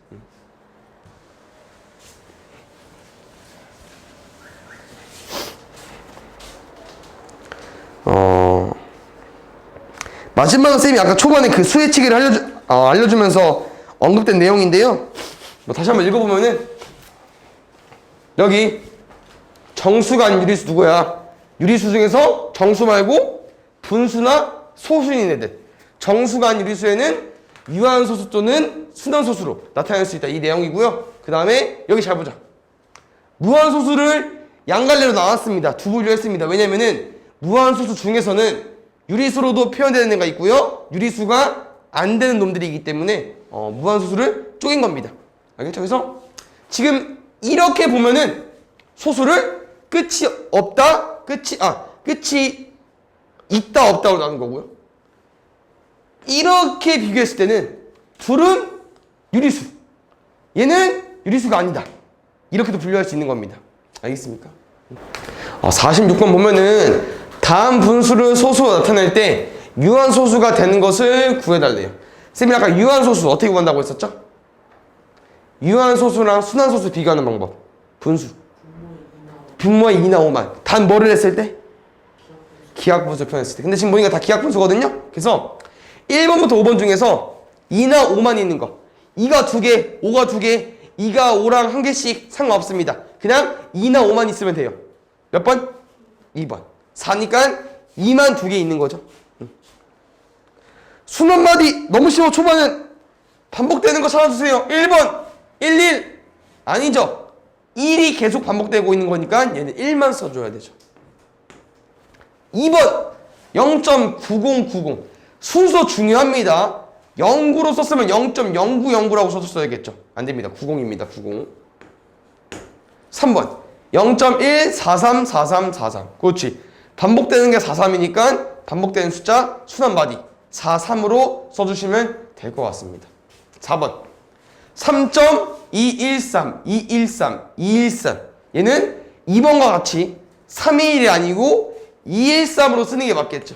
마지막으로 쌤이 아까 초반에 그 수혜치기를 알려주면서 언급된 내용인데요. 다시 한번 읽어보면은 여기 정수간 유리수 누구야? 유리수 중에서 정수 말고 분수나 소수인 애들. 정수간 유리수에는 유한소수 또는 순환소수로 나타낼 수 있다. 이 내용이고요. 그 다음에 여기 잘 보자. 무한소수를 양갈래로 나눴습니다. 두 분류했습니다. 왜냐면은 무한소수 중에서는 유리수로도 표현되는 애가 있고요. 유리수가 안 되는 놈들이기 때문에 무한소수를 쪼갠 겁니다. 알겠죠? 그래서 지금 이렇게 보면은 소수를 끝이 없다, 끝이 있다, 없다로 나눈 거고요. 이렇게 비교했을 때는 둘은 유리수, 얘는 유리수가 아니다. 이렇게도 분류할 수 있는 겁니다. 알겠습니까? 46번 보면은 다음 분수를 소수로 나타낼 때 유한소수가 되는 것을 구해달래요. 쌤이 아까 유한소수 어떻게 구한다고 했었죠? 유한소수랑 순환소수 비교하는 방법. 분수. 분모의 2나 5만. 단 뭐를 했을 때? 기하분수 표현했을 때. 근데 지금 보니까 다 기하분수거든요? 그래서 1번부터 5번 중에서 2나 5만 있는 거. 2가 2개, 5가 2개, 2가 5랑 한 개씩 상관없습니다. 그냥 2나 5만 있으면 돼요. 몇 번? 2번. 4니까 2만 2개 있는 거죠. 순환마디 너무 쉬워. 초반은 반복되는 거 찾아주세요. 1번 11 아니죠. 1이 계속 반복되고 있는 거니까 얘는 1만 써줘야 되죠. 2번 0.9090 순서 중요합니다. 09로 썼으면 0.0909라고 써줬어야겠죠. 안됩니다. 90입니다. 90. 3번 0.1434343 그렇지. 반복되는 게 43이니까 반복되는 숫자 순환마디 43으로 써주시면 될 것 같습니다. 4번 3.213 213 213 얘는 2번과 같이 321이 아니고 213으로 쓰는 게 맞겠죠.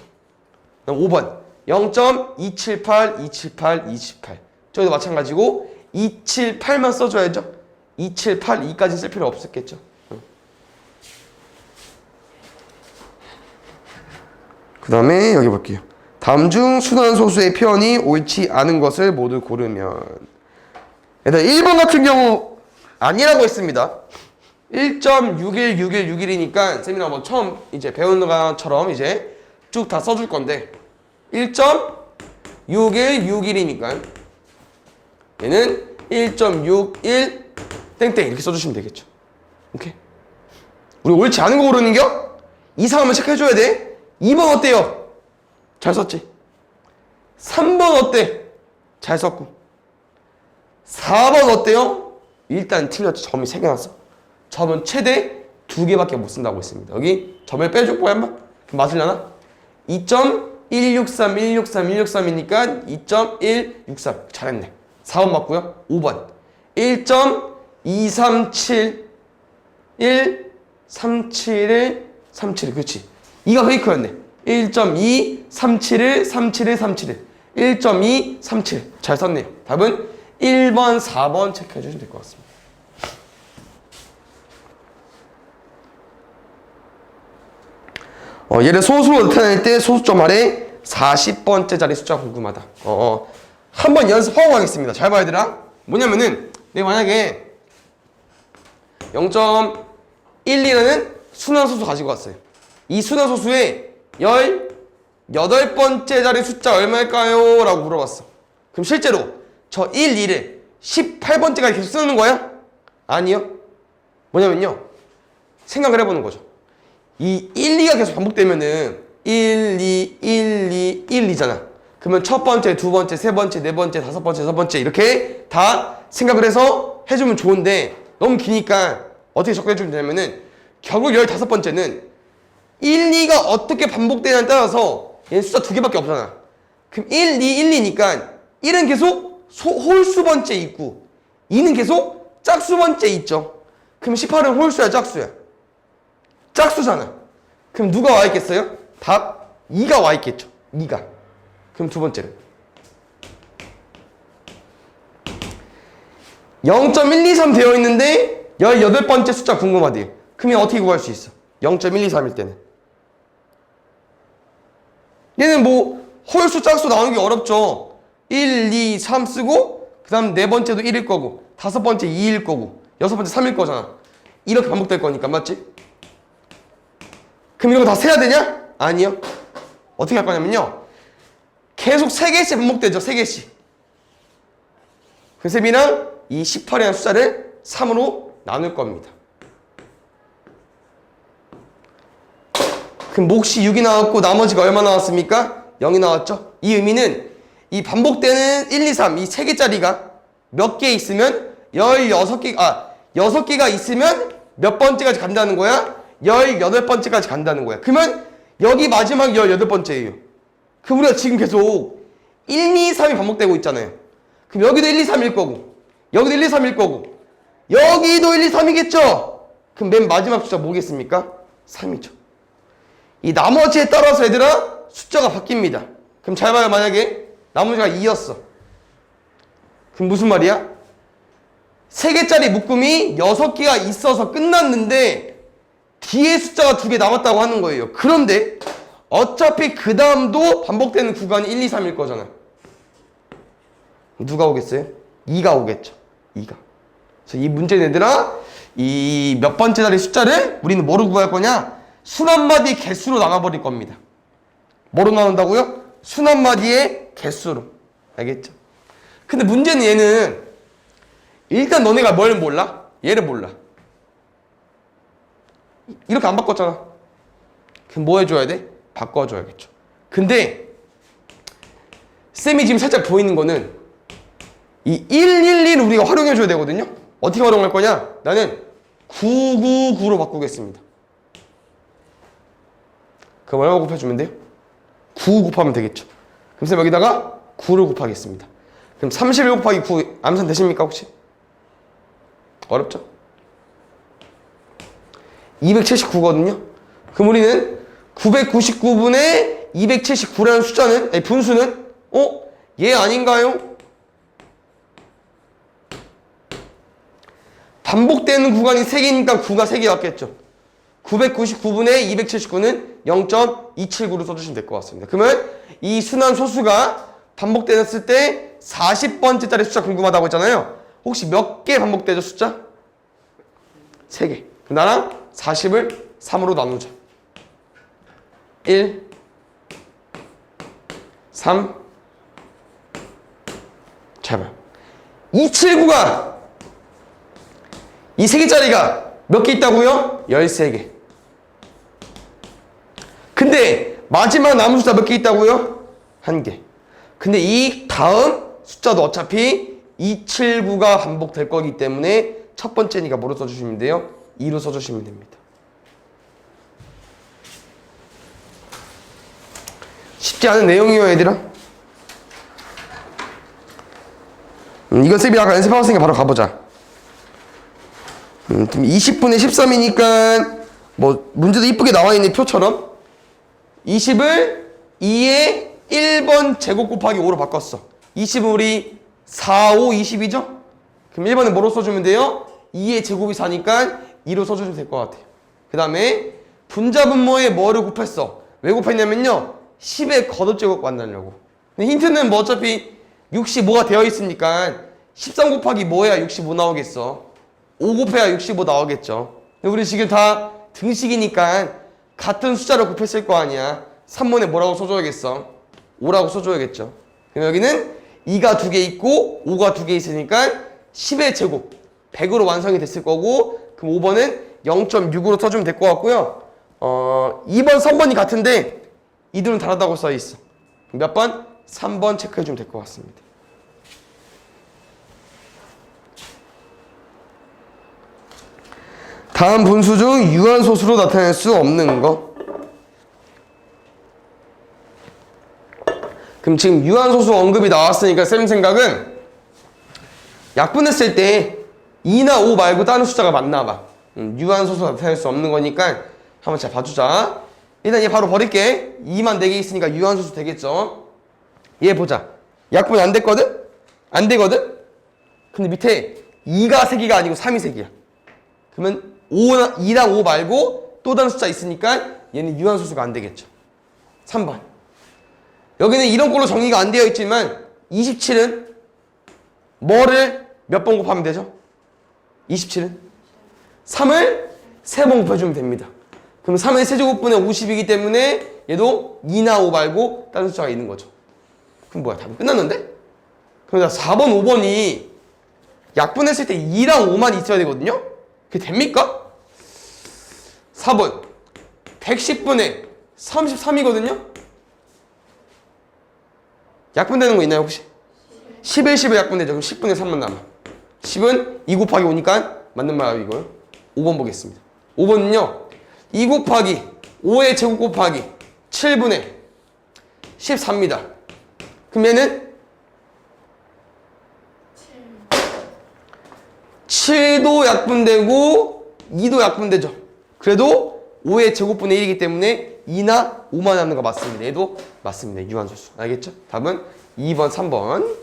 5번 0.278 278 278 저희도 마찬가지고 278만 써줘야죠. 278 2까지 쓸 필요 없었겠죠. 그 다음에 여기 볼게요. 다음 중 순환소수의 표현이 옳지 않은 것을 모두 고르면. 일단 1번 같은 경우 아니라고 했습니다. 1.616161이니까 세미나 뭐 처음 이제 배우는 것처럼 이제 쭉 다 써줄 건데 1.6161이니까 얘는 1.61 땡땡 이렇게 써주시면 되겠죠. 오케이? 우리 옳지 않은 거 고르는겨? 이상하면 체크해줘야 돼. 2번 어때요? 잘 썼지? 3번 어때? 잘 썼고. 4번 어때요? 일단 틀렸죠. 점이 3개 났어. 점은 최대 2개밖에 못 쓴다고 했습니다. 여기 점을 빼줄 거야 한번? 그럼 맞으려나? 2.163, 163, 163이니까 2.163. 잘했네. 4번 맞고요. 5번 1.237 137을 37 그렇지. 이가 페이크였네. 1.237을 37을 37을 1.237 잘 썼네요. 답은 1번 4번 체크해 주시면 될 것 같습니다. 얘를 소수로 나타낼 때 소수점 아래 40번째 자리 숫자 궁금하다. 한번 연습하고 가겠습니다. 잘 봐야 되라. 뭐냐면은 내가 만약에 0.12라는 순환소수 가지고 왔어요. 이 순환소수의 18번째 자리 숫자 얼마일까요? 라고 물어봤어. 그럼 실제로 저 1, 2를 18번째까지 계속 쓰는 거야? 아니요. 뭐냐면요. 생각을 해보는 거죠. 이 1, 2가 계속 반복되면은 1, 2, 1, 2, 1, 2잖아. 그러면 첫 번째, 두 번째, 세 번째, 네 번째, 다섯 번째, 여섯 번째 이렇게 다 생각을 해서 해주면 좋은데 너무 기니까 어떻게 접근해주면 되냐면은 결국 15번째는 1, 2가 어떻게 반복되냐에 따라서 얘는 숫자 2개밖에 없잖아. 그럼 1, 2, 1, 2니까 1은 계속 홀수 번째 있고 2는 계속 짝수 번째 있죠. 그럼 18은 홀수야 짝수야? 짝수잖아. 그럼 누가 와 있겠어요? 답 2가 와 있겠죠. 2가. 그럼 두 번째는 0.123 되어 있는데 18번째 숫자 궁금하대요. 그러면 어떻게 구할 수 있어? 0.123일 때는 얘는 뭐 홀수 짝수 나오는 게 어렵죠. 1, 2, 3 쓰고 그 다음 네 번째도 1일 거고 다섯 번째 2일 거고 여섯 번째 3일 거잖아. 이렇게 반복될 거니까 맞지? 그럼 이런 거 다 세야 되냐? 아니요. 어떻게 할 거냐면요. 계속 3개씩 반복되죠. 3개씩. 그 셈이랑 이 18이라는 숫자를 3으로 나눌 겁니다. 그럼 몫이 6이 나왔고 나머지가 얼마 나왔습니까? 0이 나왔죠. 이 의미는 이 반복되는 1, 2, 3 이 3개짜리가 몇 개 있으면 6개가 있으면 몇 번째까지 간다는 거야? 18번째까지 간다는 거야. 그러면 여기 마지막 18번째예요. 그럼 우리가 지금 계속 1, 2, 3이 반복되고 있잖아요. 그럼 여기도 1, 2, 3일 거고 여기도 1, 2, 3일 거고 여기도 1, 2, 3이겠죠? 그럼 맨 마지막 숫자 뭐겠습니까? 3이죠. 이 나머지에 따라서 얘들아 숫자가 바뀝니다. 그럼 잘 봐요. 만약에 나머지가 2였어. 그럼 무슨 말이야? 3개짜리 묶음이 6개가 있어서 끝났는데 뒤에 숫자가 2개 남았다고 하는 거예요. 그런데 어차피 그 다음도 반복되는 구간이 1, 2, 3일 거잖아. 누가 오겠어요? 2가 오겠죠. 2가. 그래서 이 문제는 얘들아 이 몇 번째 자리 숫자를 우리는 뭐로 구할 거냐? 순한마디 개수로 나눠버릴 겁니다. 뭐로 나눈다고요? 순한마디의 개수로. 알겠죠? 근데 문제는 얘는 일단 너네가 뭘 몰라? 얘를 몰라. 이렇게 안 바꿨잖아. 그럼 뭐 해줘야 돼? 바꿔줘야겠죠. 근데 쌤이 지금 살짝 보이는 거는 이 111을 우리가 활용해줘야 되거든요. 어떻게 활용할 거냐? 나는 999로 바꾸겠습니다. 그럼 얼마 곱해주면 돼요? 9 곱하면 되겠죠. 그럼 쌤 여기다가 9를 곱하겠습니다. 그럼 31 곱하기 9 암산 되십니까 혹시? 어렵죠? 279거든요. 그럼 우리는 999분의 279라는 숫자는 분수는 얘 아닌가요? 반복되는 구간이 3개니까 9가 3개 왔겠죠. 999분의 279는 0.279로 써주시면 될 것 같습니다. 그러면 이 순환 소수가 반복되었을 때 40번째짜리 숫자 궁금하다고 했잖아요. 혹시 몇 개 반복되죠 숫자? 3개. 나랑 40을 3으로 나누자. 1 3 잘 봐요. 279가 이 3개짜리가 몇 개 있다고요? 13개. 근데 마지막 남은 숫자 몇 개 있다고요? 1개. 근데 이 다음 숫자도 어차피 279가 반복될 거기 때문에 첫 번째니까 뭐로 써주시면 돼요? 2로 써주시면 됩니다. 쉽지 않은 내용이에요, 얘들아. 이건 쌤이 아까 연습하고 있으니까 바로 가보자. 20분의 13이니까 뭐 문제도 이쁘게 나와있는 표처럼 20을 2의 1번 제곱 곱하기 5로 바꿨어. 20은 우리 4, 5, 20이죠? 그럼 1번은 뭐로 써주면 돼요? 2의 제곱이 4니까 2로 써주면 될 것 같아요. 그 다음에 분자분모에 뭐를 곱했어? 왜 곱했냐면요 10의 거듭제곱 만나려고. 근데 힌트는 뭐 어차피 65가 되어 있으니까 13 곱하기 뭐 해야 65 나오겠어? 5 곱해야 65 나오겠죠. 근데 우리 지금 다 등식이니까 같은 숫자를 곱했을 거 아니야. 3번에 뭐라고 써줘야겠어? 5라고 써줘야겠죠. 그럼 여기는 2가 2개 있고 5가 2개 있으니까 10의 제곱 100으로 완성이 됐을 거고, 그럼 5번은 0.6으로 써주면 될 것 같고요. 2번, 3번이 같은데 이들은 다르다고 써있어. 몇 번? 3번 체크해주면 될 것 같습니다. 다음 분수 중 유한소수로 나타낼 수 없는 거. 그럼 지금 유한소수 언급이 나왔으니까 쌤 생각은 약분했을 때 2나 5 말고 다른 숫자가 맞나 봐. 유한소수로 나타낼 수 없는 거니까 한번 잘 봐주자. 일단 얘 바로 버릴게. 2만 4개 있으니까 유한소수 되겠죠. 얘 보자. 약분 안 됐거든? 안 되거든? 근데 밑에 2가 3개가 아니고 3이 3개야. 그러면 2랑 5 말고 또 다른 숫자 있으니까 얘는 유한소수가 안 되겠죠. 3번. 여기는 이런 걸로 정리가 안 되어 있지만 27은 뭐를 몇 번 곱하면 되죠? 27은 3을 3번 곱해주면 됩니다. 그럼 3의 세제곱분의 50이기 때문에 얘도 2나 5 말고 다른 숫자가 있는 거죠. 그럼 뭐야? 답이 끝났는데? 그럼 4번, 5번이 약분했을 때 2랑 5만 있어야 되거든요? 그게 됩니까? 4번 110분의 33이거든요? 약분되는 거 있나요 혹시? 11, 10에 약분되죠. 그럼 10분의 3만 남아. 10은 2 곱하기 5니까 맞는 말이고요. 5번 보겠습니다. 5번은요 2 곱하기 5의 제곱 곱하기 7분의 14입니다. 그럼 얘는 7도 약분되고 2도 약분되죠. 그래도 5의 제곱분의 1이기 때문에 2나 5만 남는 거 맞습니다. 얘도 맞습니다. 유한소수. 알겠죠? 답은 2번, 3번.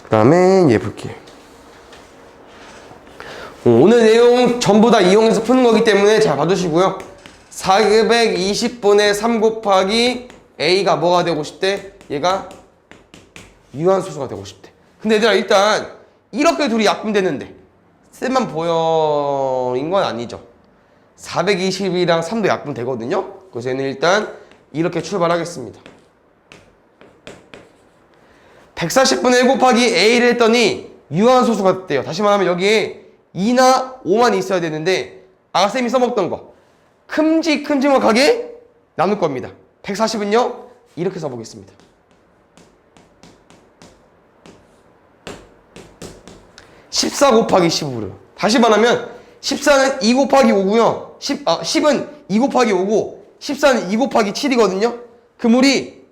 그 다음에 얘 볼게요. 오늘 내용 전부 다 이용해서 푸는 거기 때문에 잘 봐주시고요. 420분의 3 곱하기 A가 뭐가 되고 싶대? 얘가 유한소수가 되고 싶대. 근데 얘들아 일단 이렇게 둘이 약분되는데 쌤만 보여인 건 아니죠. 420이랑 3도 약분되거든요. 그래서 얘는 일단 이렇게 출발하겠습니다. 140분의 1 곱하기 A를 했더니 유한소수가 됐대요. 다시 말하면 여기에 2나 5만 있어야 되는데 아까 쌤이 써먹던 거 큼직큼직하게 나눌 겁니다. 140은요 이렇게 써보겠습니다. 14 곱하기 15로. 다시 말하면 14는 2 곱하기 5고요. 10은 2 곱하기 5고 14는 2 곱하기 7이거든요. 그럼 우리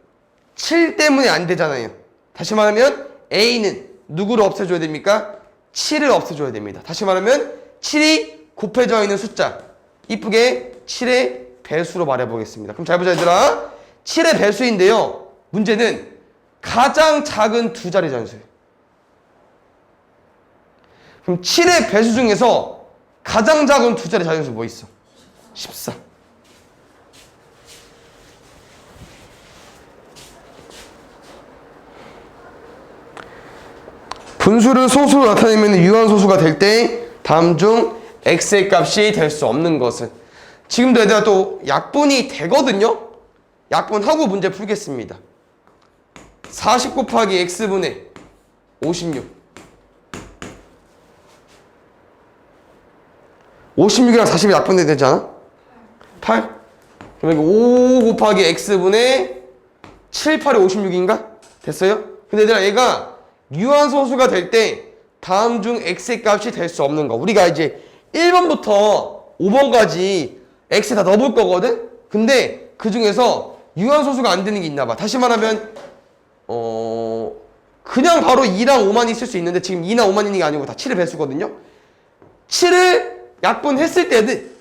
7 때문에 안 되잖아요. 다시 말하면 A는 누구를 없애줘야 됩니까? 7을 없애줘야 됩니다. 다시 말하면 7이 곱해져 있는 숫자. 이쁘게 7의 배수로 말해보겠습니다. 그럼 잘 보자 얘들아. 7의 배수인데요. 문제는 가장 작은 두 자리 잔수예요. 그럼 7의 배수 중에서 가장 작은 두 자리 자연수 뭐 있어? 14. 분수를 소수로 나타내면 유한소수가 될 때 다음 중 x의 값이 될 수 없는 것은. 지금도 얘들아 또 약분이 되거든요. 약분하고 문제 풀겠습니다. 40 곱하기 x분의 56. 56이랑 40이 약분돼야 되지 않아? 8? 그럼 여기 5 곱하기 x분의 7, 8이 56인가? 됐어요? 근데 얘가 유한소수가 될 때 다음 중 x의 값이 될 수 없는 거. 우리가 이제 1번부터 5번까지 x 다 넣어볼 거거든? 근데 그 중에서 유한소수가 안 되는 게 있나 봐. 다시 말하면 그냥 바로 2랑 5만 있을 수 있는데 지금 2나 5만 있는 게 아니고 다 7의 배수거든요? 7을 약분했을 때는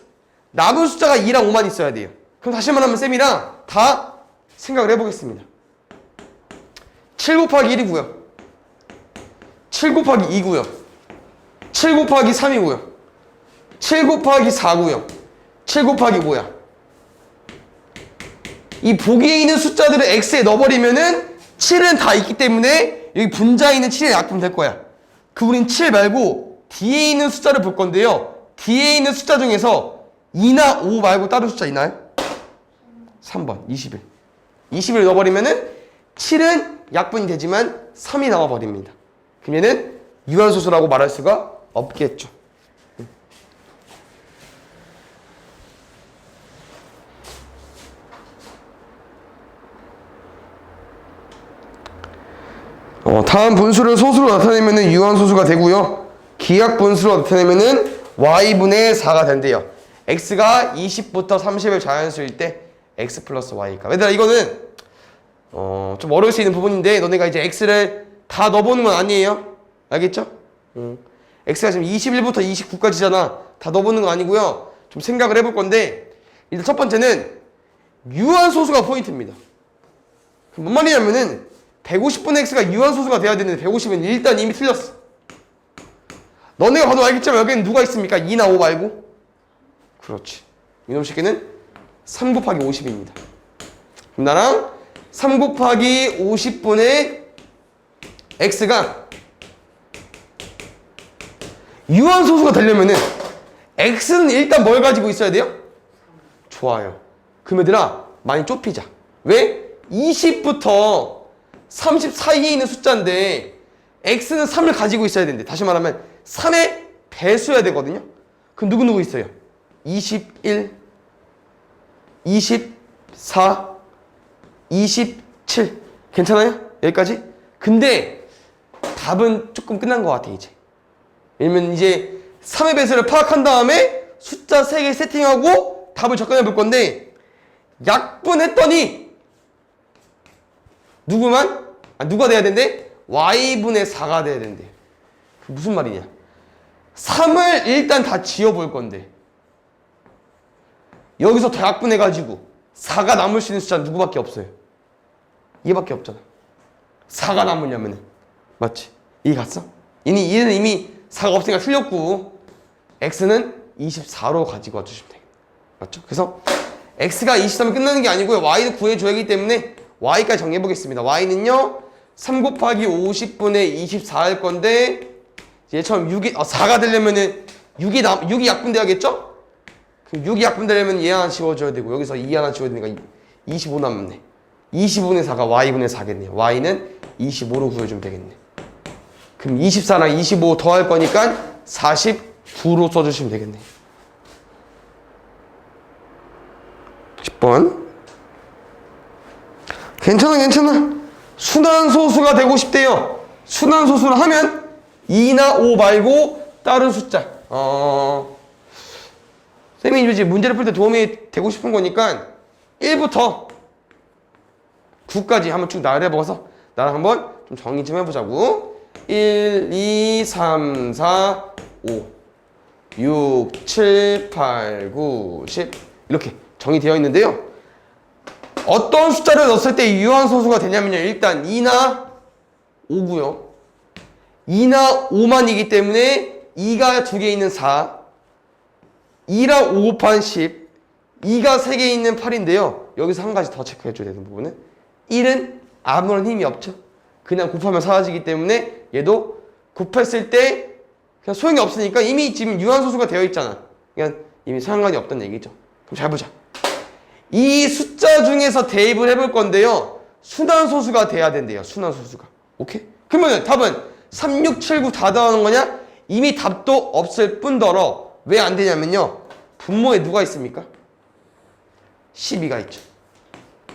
남은 숫자가 2랑 5만 있어야 돼요. 그럼 다시 말하면 쌤이랑 다 생각을 해보겠습니다. 7 곱하기 1이고요. 7 곱하기 2고요. 7 곱하기 3이고요. 7 곱하기 4고요. 7 곱하기 5야. 이 보기에 있는 숫자들을 x에 넣어버리면은 7은 다 있기 때문에 여기 분자에 있는 7이 약분될 거야. 그 우린 7 말고 뒤에 있는 숫자를 볼 건데요. 뒤에 있는 숫자 중에서 2나 5 말고 다른 숫자 있나요? 3번 21. 20을 넣어버리면은 7은 약분이 되지만 3이 나와버립니다. 그럼 얘는 유한소수라고 말할 수가 없겠죠. 다음 분수를 소수로 나타내면 유한소수가 되고요. 기하 분수로 나타내면 y분의 4가 된대요. x가 20부터 30의 자연수일 때 x 플러스 y가. 얘들아 이거는 좀 어려울 수 있는 부분인데 너네가 이제 x를 다 넣어보는 건 아니에요. 알겠죠? x가 지금 21부터 29까지잖아. 다 넣어보는 건 아니고요. 좀 생각을 해볼 건데 일단 첫 번째는 유한소수가 포인트입니다. 뭔 말이냐면은 150분의 x가 유한소수가 돼야 되는데 150은 일단 이미 틀렸어. 너네가 봐도 알겠지만 여기는 누가 있습니까? 2나 5 말고? 그렇지. 이놈 새끼는 3 곱하기 50입니다. 그럼 나랑 3 곱하기 50분의 x가 유한소수가 되려면은 x는 일단 뭘 가지고 있어야 돼요? 좋아요. 그럼 얘들아 많이 좁히자. 왜? 20부터 30 사이에 있는 숫자인데 x는 3을 가지고 있어야 되는데 다시 말하면 3의 배수여야 되거든요. 그럼 누구 있어요? 21, 24, 27 괜찮아요? 여기까지? 근데 답은 조금 끝난 것 같아 이제. 왜냐면 이제 3의 배수를 파악한 다음에 숫자 3개 세팅하고 답을 접근해 볼 건데 약분했더니 누가 돼야 된대? y분의 4가 돼야 된대. 그 무슨 말이냐? 3을 일단 다 지워볼 건데 여기서 더 약분해가지고 4가 남을 수 있는 숫자는 누구밖에 없어요? 얘밖에 없잖아. 4가 남으려면은 맞지? 이해 갔어? 얘는 이미 4가 없으니까 틀렸고 x는 24로 가지고 와주시면 되겠네. 맞죠? 그래서 x가 23면 끝나는 게 아니고요. y도 구해줘야 하기 때문에 y까지 정리해보겠습니다. y는요 3 곱하기 50분의 24일 건데 얘처럼 4가 되려면은 6이 약분돼야겠죠? 그럼 6이 약분되려면 얘 하나 지워줘야 되고 여기서 2 하나 지워야 되니까 25 남네. 25분의 4가 y분의 4겠네요. y는 25로 구해주면 되겠네. 그럼 24랑 25 더할 거니까 49로 써주시면 되겠네. 10번. 괜찮아. 순환소수가 되고 싶대요. 순환소수를 하면 2나 5 말고 다른 숫자. 쌤이 이제 문제를 풀 때 도움이 되고 싶은 거니까 1부터 9까지 한번 쭉 나열해봐서 나랑 한번 좀 정리 좀 해보자고. 1, 2, 3, 4, 5, 6, 7, 8, 9, 10 이렇게 정의되어 있는데요. 어떤 숫자를 넣었을 때 유한소수가 되냐면요. 일단 2나 5고요. 2나 5만이기 때문에 2가 2개 있는 4, 2랑 5 곱한 10, 2가 3개 있는 8인데요. 여기서 한 가지 더 체크해줘야 되는 부분은 1은 아무런 힘이 없죠. 그냥 곱하면 사라지기 때문에 얘도 곱했을 때 그냥 소용이 없으니까 이미 지금 유한소수가 되어 있잖아. 그냥 이미 상관이 없다는 얘기죠. 그럼 잘 보자. 이 숫자 중에서 대입을 해볼 건데요. 순환소수가 돼야 된대요. 순환소수가. 오케이? 그러면 답은 3, 6, 7, 9 다 더하는 거냐? 이미 답도 없을 뿐더러 왜 안 되냐면요. 분모에 누가 있습니까? 12가 있죠.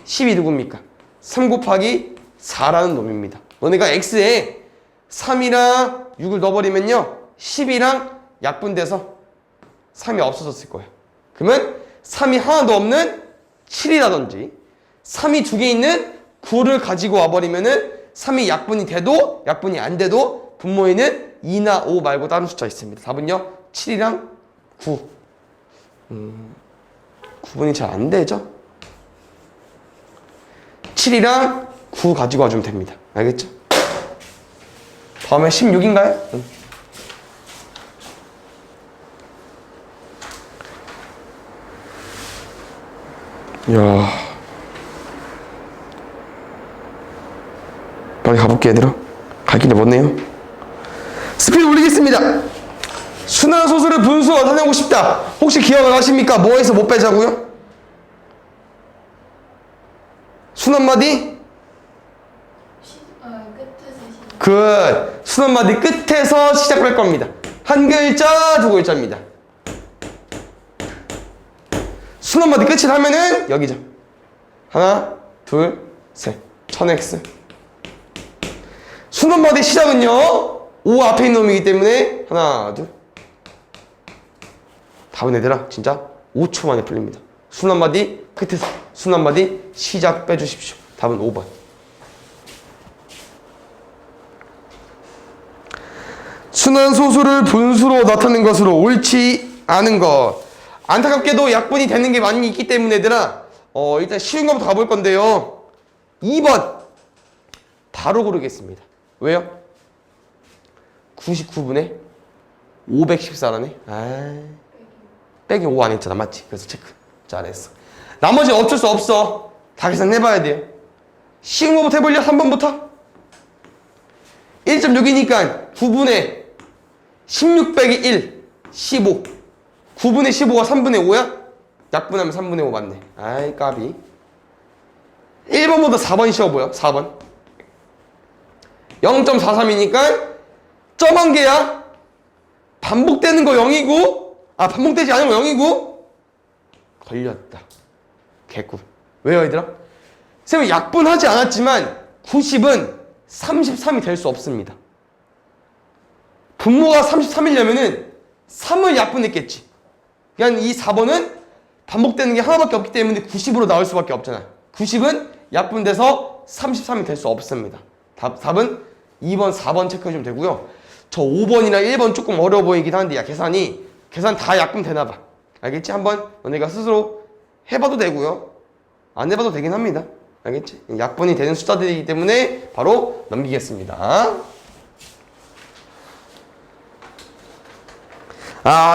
10이 누굽니까? 3 곱하기 4라는 놈입니다. 너네가 x에 3이랑 6을 넣어버리면요. 10이랑 약분돼서 3이 없어졌을 거예요. 그러면 3이 하나도 없는 7이라든지 3이 2개 있는 9를 가지고 와버리면은 3이 약분이 돼도 약분이 안 돼도 분모에는 2나 5 말고 다른 숫자 있습니다. 답은요. 7이랑 9. 구분이 잘 안 되죠? 7이랑 9 가지고 와주면 됩니다. 알겠죠? 다음에 16인가요? 이야. 빨리 가볼게, 얘들아. 갈 길이 멀네요. 스피드 올리겠습니다. 순환 소수를 분수로 나타내고 싶다. 혹시 기억을 하십니까? 뭐에서 못 빼자고요? 순환마디? 굿. 순환마디 끝에서 시작할 겁니다. 한 글자, 두 글자입니다. 순환마디 끝을 하면은 여기죠. 하나, 둘, 셋. 1000x. 순환마디 시작은요. 5 앞에 있는 놈이기 때문에 하나, 둘. 답은 얘들아 진짜 5초 만에 풀립니다. 순환마디 끝에서 순환마디 시작 빼주십시오. 답은 5번. 순환소수를 분수로 나타낸 것으로 옳지 않은 것. 안타깝게도 약분이 되는 게 많이 있기 때문에 얘들아 일단 쉬운 것부터 가볼 건데요. 2번 바로 고르겠습니다. 왜요? 99분의 514라네. 빼기 5 안 했잖아. 맞지? 그래서 체크. 잘했어. 나머지 어쩔 수 없어. 다 계산해봐야 돼요. 쉬운 거부터 해볼려? 3번부터 1.6이니까 9분의 16 빼기 1 15. 9분의 15가 3분의 5야? 약분하면 3분의 5 맞네. 아이 까비. 1번보다 4번이 쉬워 보여. 4번 0.43이니까 점 한 개야. 반복되는 거 0이고 반복되지 않은 거 0이고 걸렸다. 개꿀. 왜요 얘들아? 쌤은 약분하지 않았지만 90은 33이 될 수 없습니다. 분모가 33이려면은 3을 약분했겠지. 그냥 이 4번은 반복되는 게 하나밖에 없기 때문에 90으로 나올 수밖에 없잖아. 90은 약분돼서 33이 될 수 없습니다. 답은 2번, 4번 체크해주면 되고요. 저 5번이나 1번 조금 어려워 보이긴 하는데 계산 다 약분 되나봐. 알겠지? 한번 너네가 스스로 해봐도 되고요. 안 해봐도 되긴 합니다. 알겠지? 약분이 되는 숫자들이기 때문에 바로 넘기겠습니다.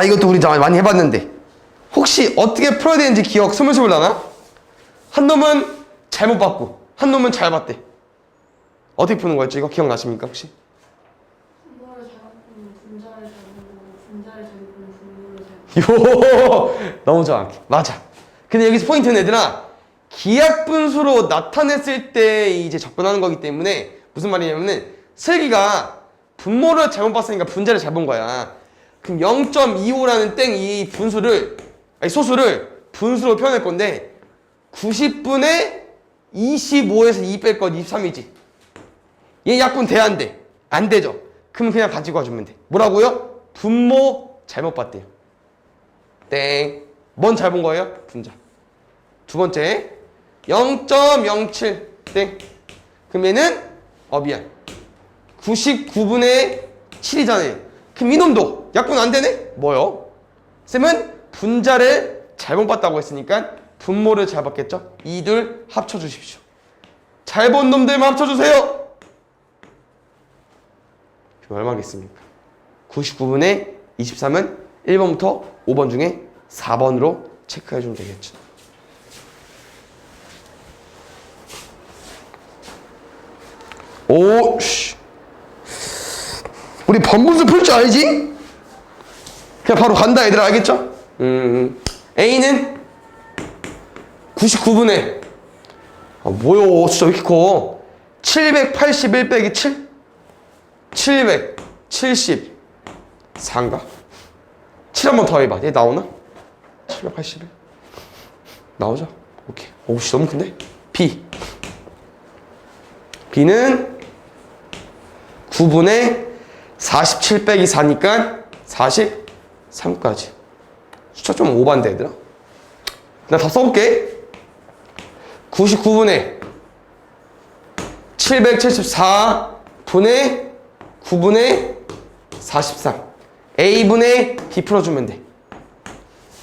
이것도 우리 많이 해봤는데 혹시 어떻게 풀어야 되는지 기억 스물스물 나나? 한 놈은 잘못 봤고 한 놈은 잘 봤대. 어떻게 푸는 거였죠? 이거 기억나십니까 혹시? 분모를 잘못 분자를 잘못 분자를 잘못 분모를 요 너무 정확해. 맞아. 근데 여기서 포인트는 얘들아 기약분수로 나타냈을 때 이제 접근하는 거기 때문에 무슨 말이냐면은 슬기가 분모를 잘못 봤으니까 분자를 잘 본 거야. 그럼 0.25라는 땡 이 소수를 분수로 표현할 건데 90분의 25에서 2 뺄 건 23이지. 얘 약분 돼 안 돼? 안 되죠. 그럼 그냥 가지고 와주면 돼. 뭐라고요? 분모 잘못 봤대요. 땡. 뭔 잘 본 거예요? 분자. 두 번째 0.07 땡. 그럼 얘는 미안 99분의 7이잖아요. 그럼 이놈도 약분 안 되네? 뭐요? 쌤은 분자를 잘못 봤다고 했으니까 분모를 잘 봤겠죠? 이 둘 합쳐주십시오. 잘 본 놈들만 합쳐주세요. 그럼 얼마겠습니까? 99분의 23은 1번부터 5번 중에 4번으로 체크해주면 되겠죠. 우리 번분수 풀 줄 알지? 그냥 바로 간다 얘들아. 알겠죠? A는 99분의 뭐요 숫자 왜 이렇게 커? 781 빼기 7? 774인가? 7 한 번 더 해봐. 얘 나오나? 781 나오죠? 오케이. 오씨 너무 큰데? B. B는 9분의 47 빼기 4니까 43까지. 숫자 좀 오반데 얘들아. 나 다 써볼게. 99분의 774분의 9분의 43 A분의 B 풀어주면 돼.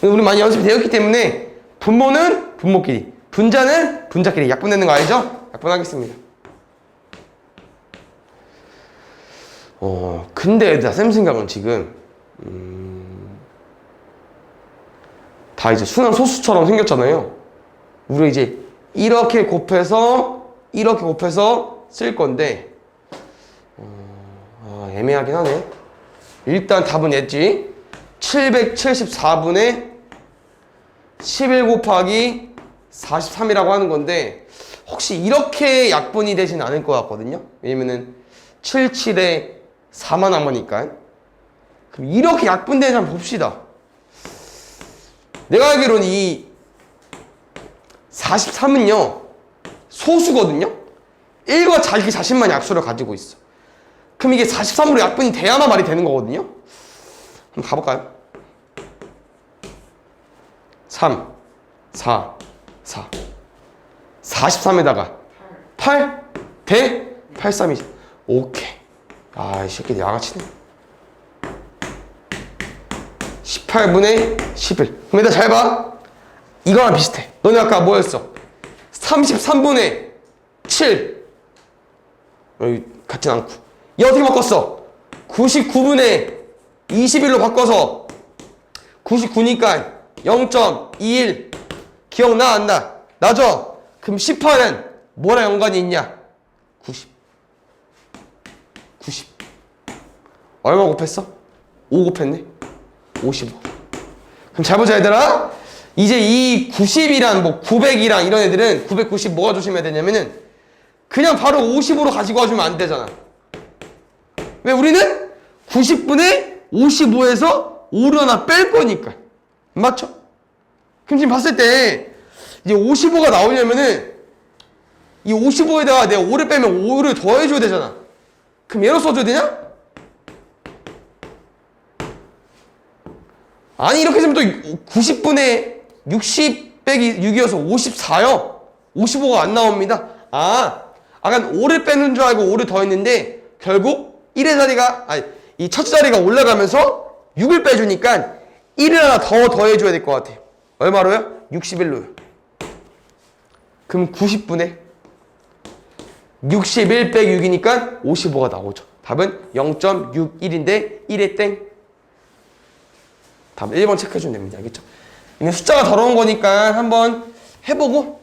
우리 많이 연습이 되었기 때문에 분모는 분모끼리, 분자는 분자끼리 약분되는 거 알죠? 약분하겠습니다. 근데 얘들아 쌤 생각은 지금 다 이제 순환 소수처럼 생겼잖아요. 우리가 이제 이렇게 곱해서 쓸 건데 애매하긴 하네. 일단 답은 얘지. 774분의 11 곱하기 43이라고 하는 건데 혹시 이렇게 약분이 되진 않을 것 같거든요. 왜냐면은 77에 4만 남으니까. 그럼 이렇게 약분되는지 한번 봅시다. 내가 알기로는 이 43은요 소수거든요. 1과 자기 자신만 약수를 가지고 있어. 그럼 이게 43으로 약분이 돼야만 말이 되는 거거든요. 한번 가볼까요? 3, 4, 4 43에다가 8 대 83이지. 오케이. 아, 이 새끼들 양아치네. 18분의 11. 그럼 일단 잘 봐. 이거랑 비슷해. 너네 아까 뭐였어? 33분의 7. 여기 같진 않고. 이 어떻게 바꿨어? 99분의 21로 바꿔서 99니까 0.21. 기억나 안 나? 나죠? 그럼 18은 뭐랑 연관이 있냐? 90. 얼마 곱했어? 5 곱했네? 55. 그럼 잘 보자 얘들아. 이제 이 90이랑 뭐 900이랑 이런 애들은 990 뭐가 조심해야 되냐면은 그냥 바로 50으로 가지고 와주면 안 되잖아. 왜? 우리는 90분의 55에서 5를 하나 뺄 거니까. 맞죠? 그럼 지금 봤을 때 이제 55가 나오려면은 이 55에다가 내가 5를 빼면 5를 더해줘야 되잖아. 그럼 얘로 써줘야 되냐? 아니 이렇게 되면 또 90분의 60 빼기 6이어서 54요. 55가 안 나옵니다. 아까 5를 빼는 줄 알고 5를 더했는데 결국 1의 자리가 이 첫 자리가 올라가면서 6을 빼주니까 1을 하나 더 더해줘야 될 것 같아요. 얼마로요? 61로요. 그럼 90분의 61 빼기 6이니까 55가 나오죠. 답은 0.61인데 1에 땡. 답 1번 체크해주면 됩니다. 알겠죠? 이게 숫자가 더러운 거니까 한번 해보고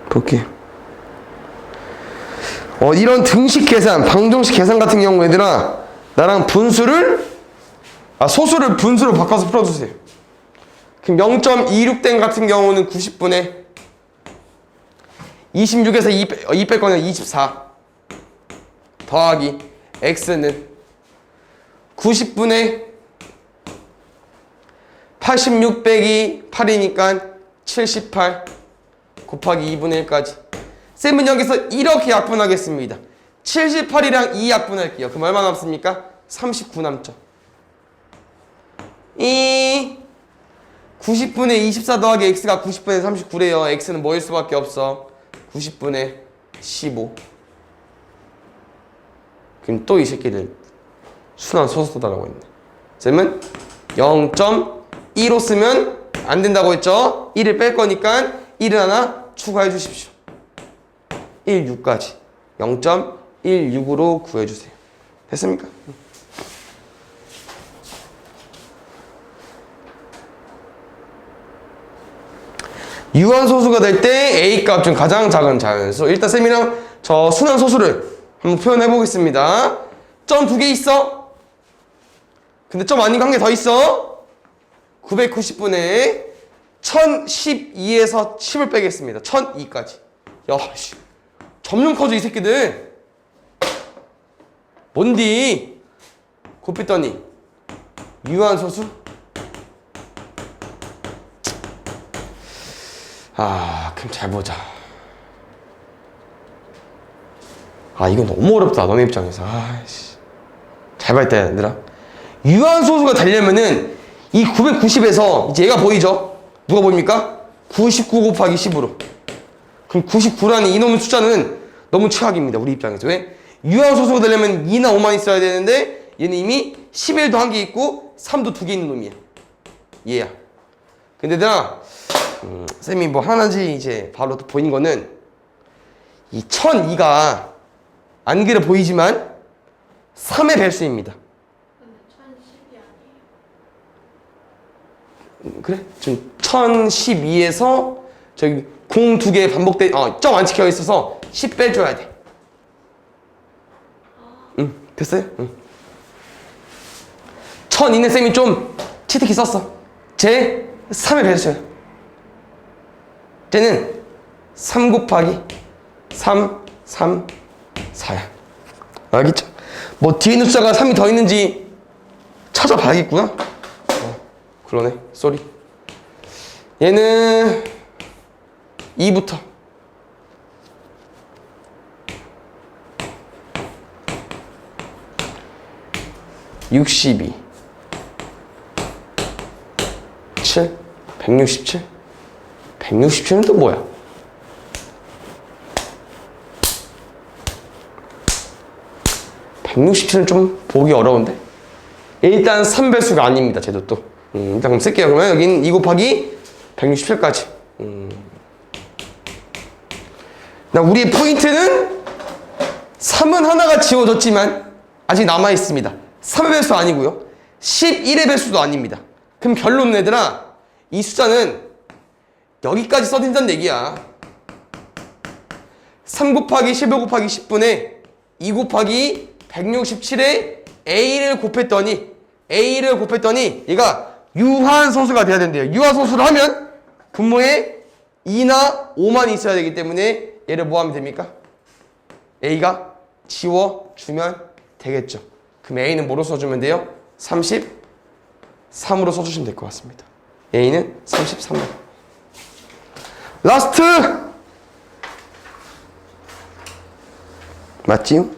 볼게. 이런 등식 계산, 방정식 계산 같은 경우 얘들아 나랑 소수를 분수로 바꿔서 풀어주세요. 그럼 0.26땡 같은 경우는 90분의 26에서 2 뺄 거는 24 더하기 x는 90분의 86 빼기 8이니까 78 곱하기 2분의 1까지. 쌤은 여기서 이렇게 약분하겠습니다. 78이랑 2 약분할게요. 그럼 얼마 남습니까? 39 남죠. 90분의 24 더하기 x가 90분의 39래요. x는 뭐일 수밖에 없어? 90분의 15. 그럼 또 이 새끼를 순환 소수다라고 했네. 쌤은 0.15 쓰면 안 된다고 했죠? 1을 뺄 거니까 1을 하나 추가해 주십시오. 16까지 0.16으로 구해주세요. 됐습니까? 유한소수가 될 때 A값 중 가장 작은 자연수. 일단 쌤이랑 저 순환소수를 한번 표현해 보겠습니다. 점 2개 있어. 근데 점 아닌 거 한 개 더 있어. 990분의 1012에서 10을 빼겠습니다. 1002까지. 야, 씨. 점점 커져, 이 새끼들. 뭔디? 곱했더니 유한소수? 그럼 잘 보자. 이건 너무 어렵다, 너네 입장에서. 잘 봐, 있다, 얘들아. 유한소수가 되려면은 이 990에서 이제 얘가 보이죠? 누가 보입니까? 99 곱하기 10으로. 그럼 99라는 이놈의 숫자는 너무 최악입니다, 우리 입장에서. 왜? 유한소수가 되려면 2나 5만 있어야 되는데 얘는 이미 11도 한 개 있고 3도 2개 있는 놈이야. 얘야. 근데 얘들아, 쌤이 뭐 하나지 이제 바로 또 보인 거는 이 1002가 안 그래 보이지만 3의 배수입니다. 근데 1010이 아니에요. 그래? 지금 1012에서 저기 0 2개 반복돼, 점 안 찍혀 있어서 10 빼줘야 돼. 응, 됐어요? 응. 1002는 쌤이 좀 치트키 썼어. 쟤 3의 배수야. 쟤는 3 곱하기 3, 3, 4야. 알겠죠? 뭐 뒤에 있는 숫자가 3이 더 있는지 찾아봐야겠구나. 그러네. 쏘리. 얘는 2부터 62 7 167 167은 또 뭐야? (167은) 좀 보기 어려운데 일단 3배수가 아닙니다. 쟤도 또 일단 그럼 쓸게요. 그러면 여기는 2 곱하기 167까지. 우리의 포인트는 3은 하나가 지워졌지만 아직 남아있습니다. 3의 배수 아니고요 11의 배수도 아닙니다. 그럼 결론은 얘들아, 이 숫자는 여기까지 써진다는 얘기야. 3 곱하기 15 곱하기 10분의 2 곱하기 167에 A를 곱했더니 얘가 유한소수가 돼야 된대요. 유한소수를 하면 분모에 2나 5만 있어야 되기 때문에 얘를 뭐 하면 됩니까? A가 지워주면 되겠죠. 그럼 A는 뭐로 써주면 돼요? 33으로 써주시면 될 것 같습니다. A는 33으로. 라스트! 맞지요?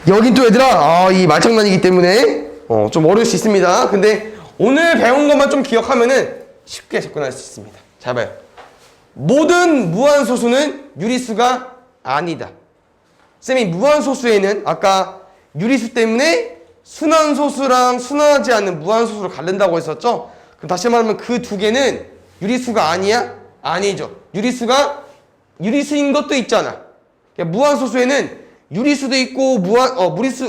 여긴 또 얘들아, 이 말장난이기 때문에 좀 어려울 수 있습니다. 근데 오늘 배운 것만 좀 기억하면은 쉽게 접근할 수 있습니다. 잘 봐요. 모든 무한소수는 유리수가 아니다. 쌤이 무한소수에는 아까 유리수 때문에 순환소수랑 순환하지 않는 무한소수를 가른다고 했었죠? 그럼 다시 말하면 그 두 개는 유리수가 아니야? 아니죠. 유리수인 것도 있잖아. 그러니까 무한소수에는 유리수도 있고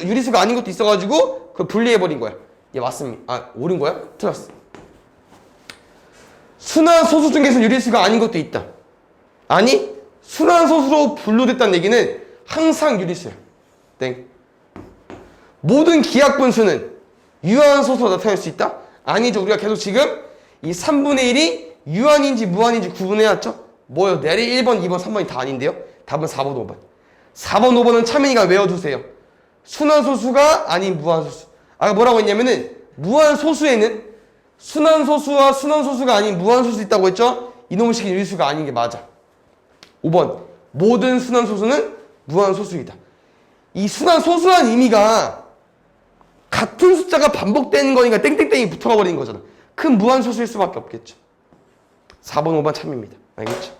유리수가 아닌 것도 있어가지고 그걸 분리해버린 거야. 얘 맞습니다. 옳은 거야? 틀렸어. 순환소수 중에서 유리수가 아닌 것도 있다. 아니, 순환소수로 분류됐다는 얘기는 항상 유리수야. 땡. 모든 기하분수는 유한소수로 나타낼 수 있다? 아니죠. 우리가 계속 지금 이 3분의 1이 유한인지 무한인지 구분해놨죠? 뭐요? 내리 1번, 2번, 3번이 다 아닌데요? 답은 4번, 5번. 4번, 5번은 차민이가 외워두세요. 순환소수가 아닌 무한소수. 뭐라고 했냐면은 무한소수에는 순환소수와 순환소수가 아닌 무한소수 있다고 했죠? 이놈의 식이 유리수가 아닌 게 맞아. 5번. 모든 순환소수는 무한소수이다. 이 순환소수란 의미가 같은 숫자가 반복되는 거니까 땡땡땡이 붙어가 버리는 거잖아. 큰 무한소수일 수밖에 없겠죠. 4번, 5번 참입니다. 알겠죠?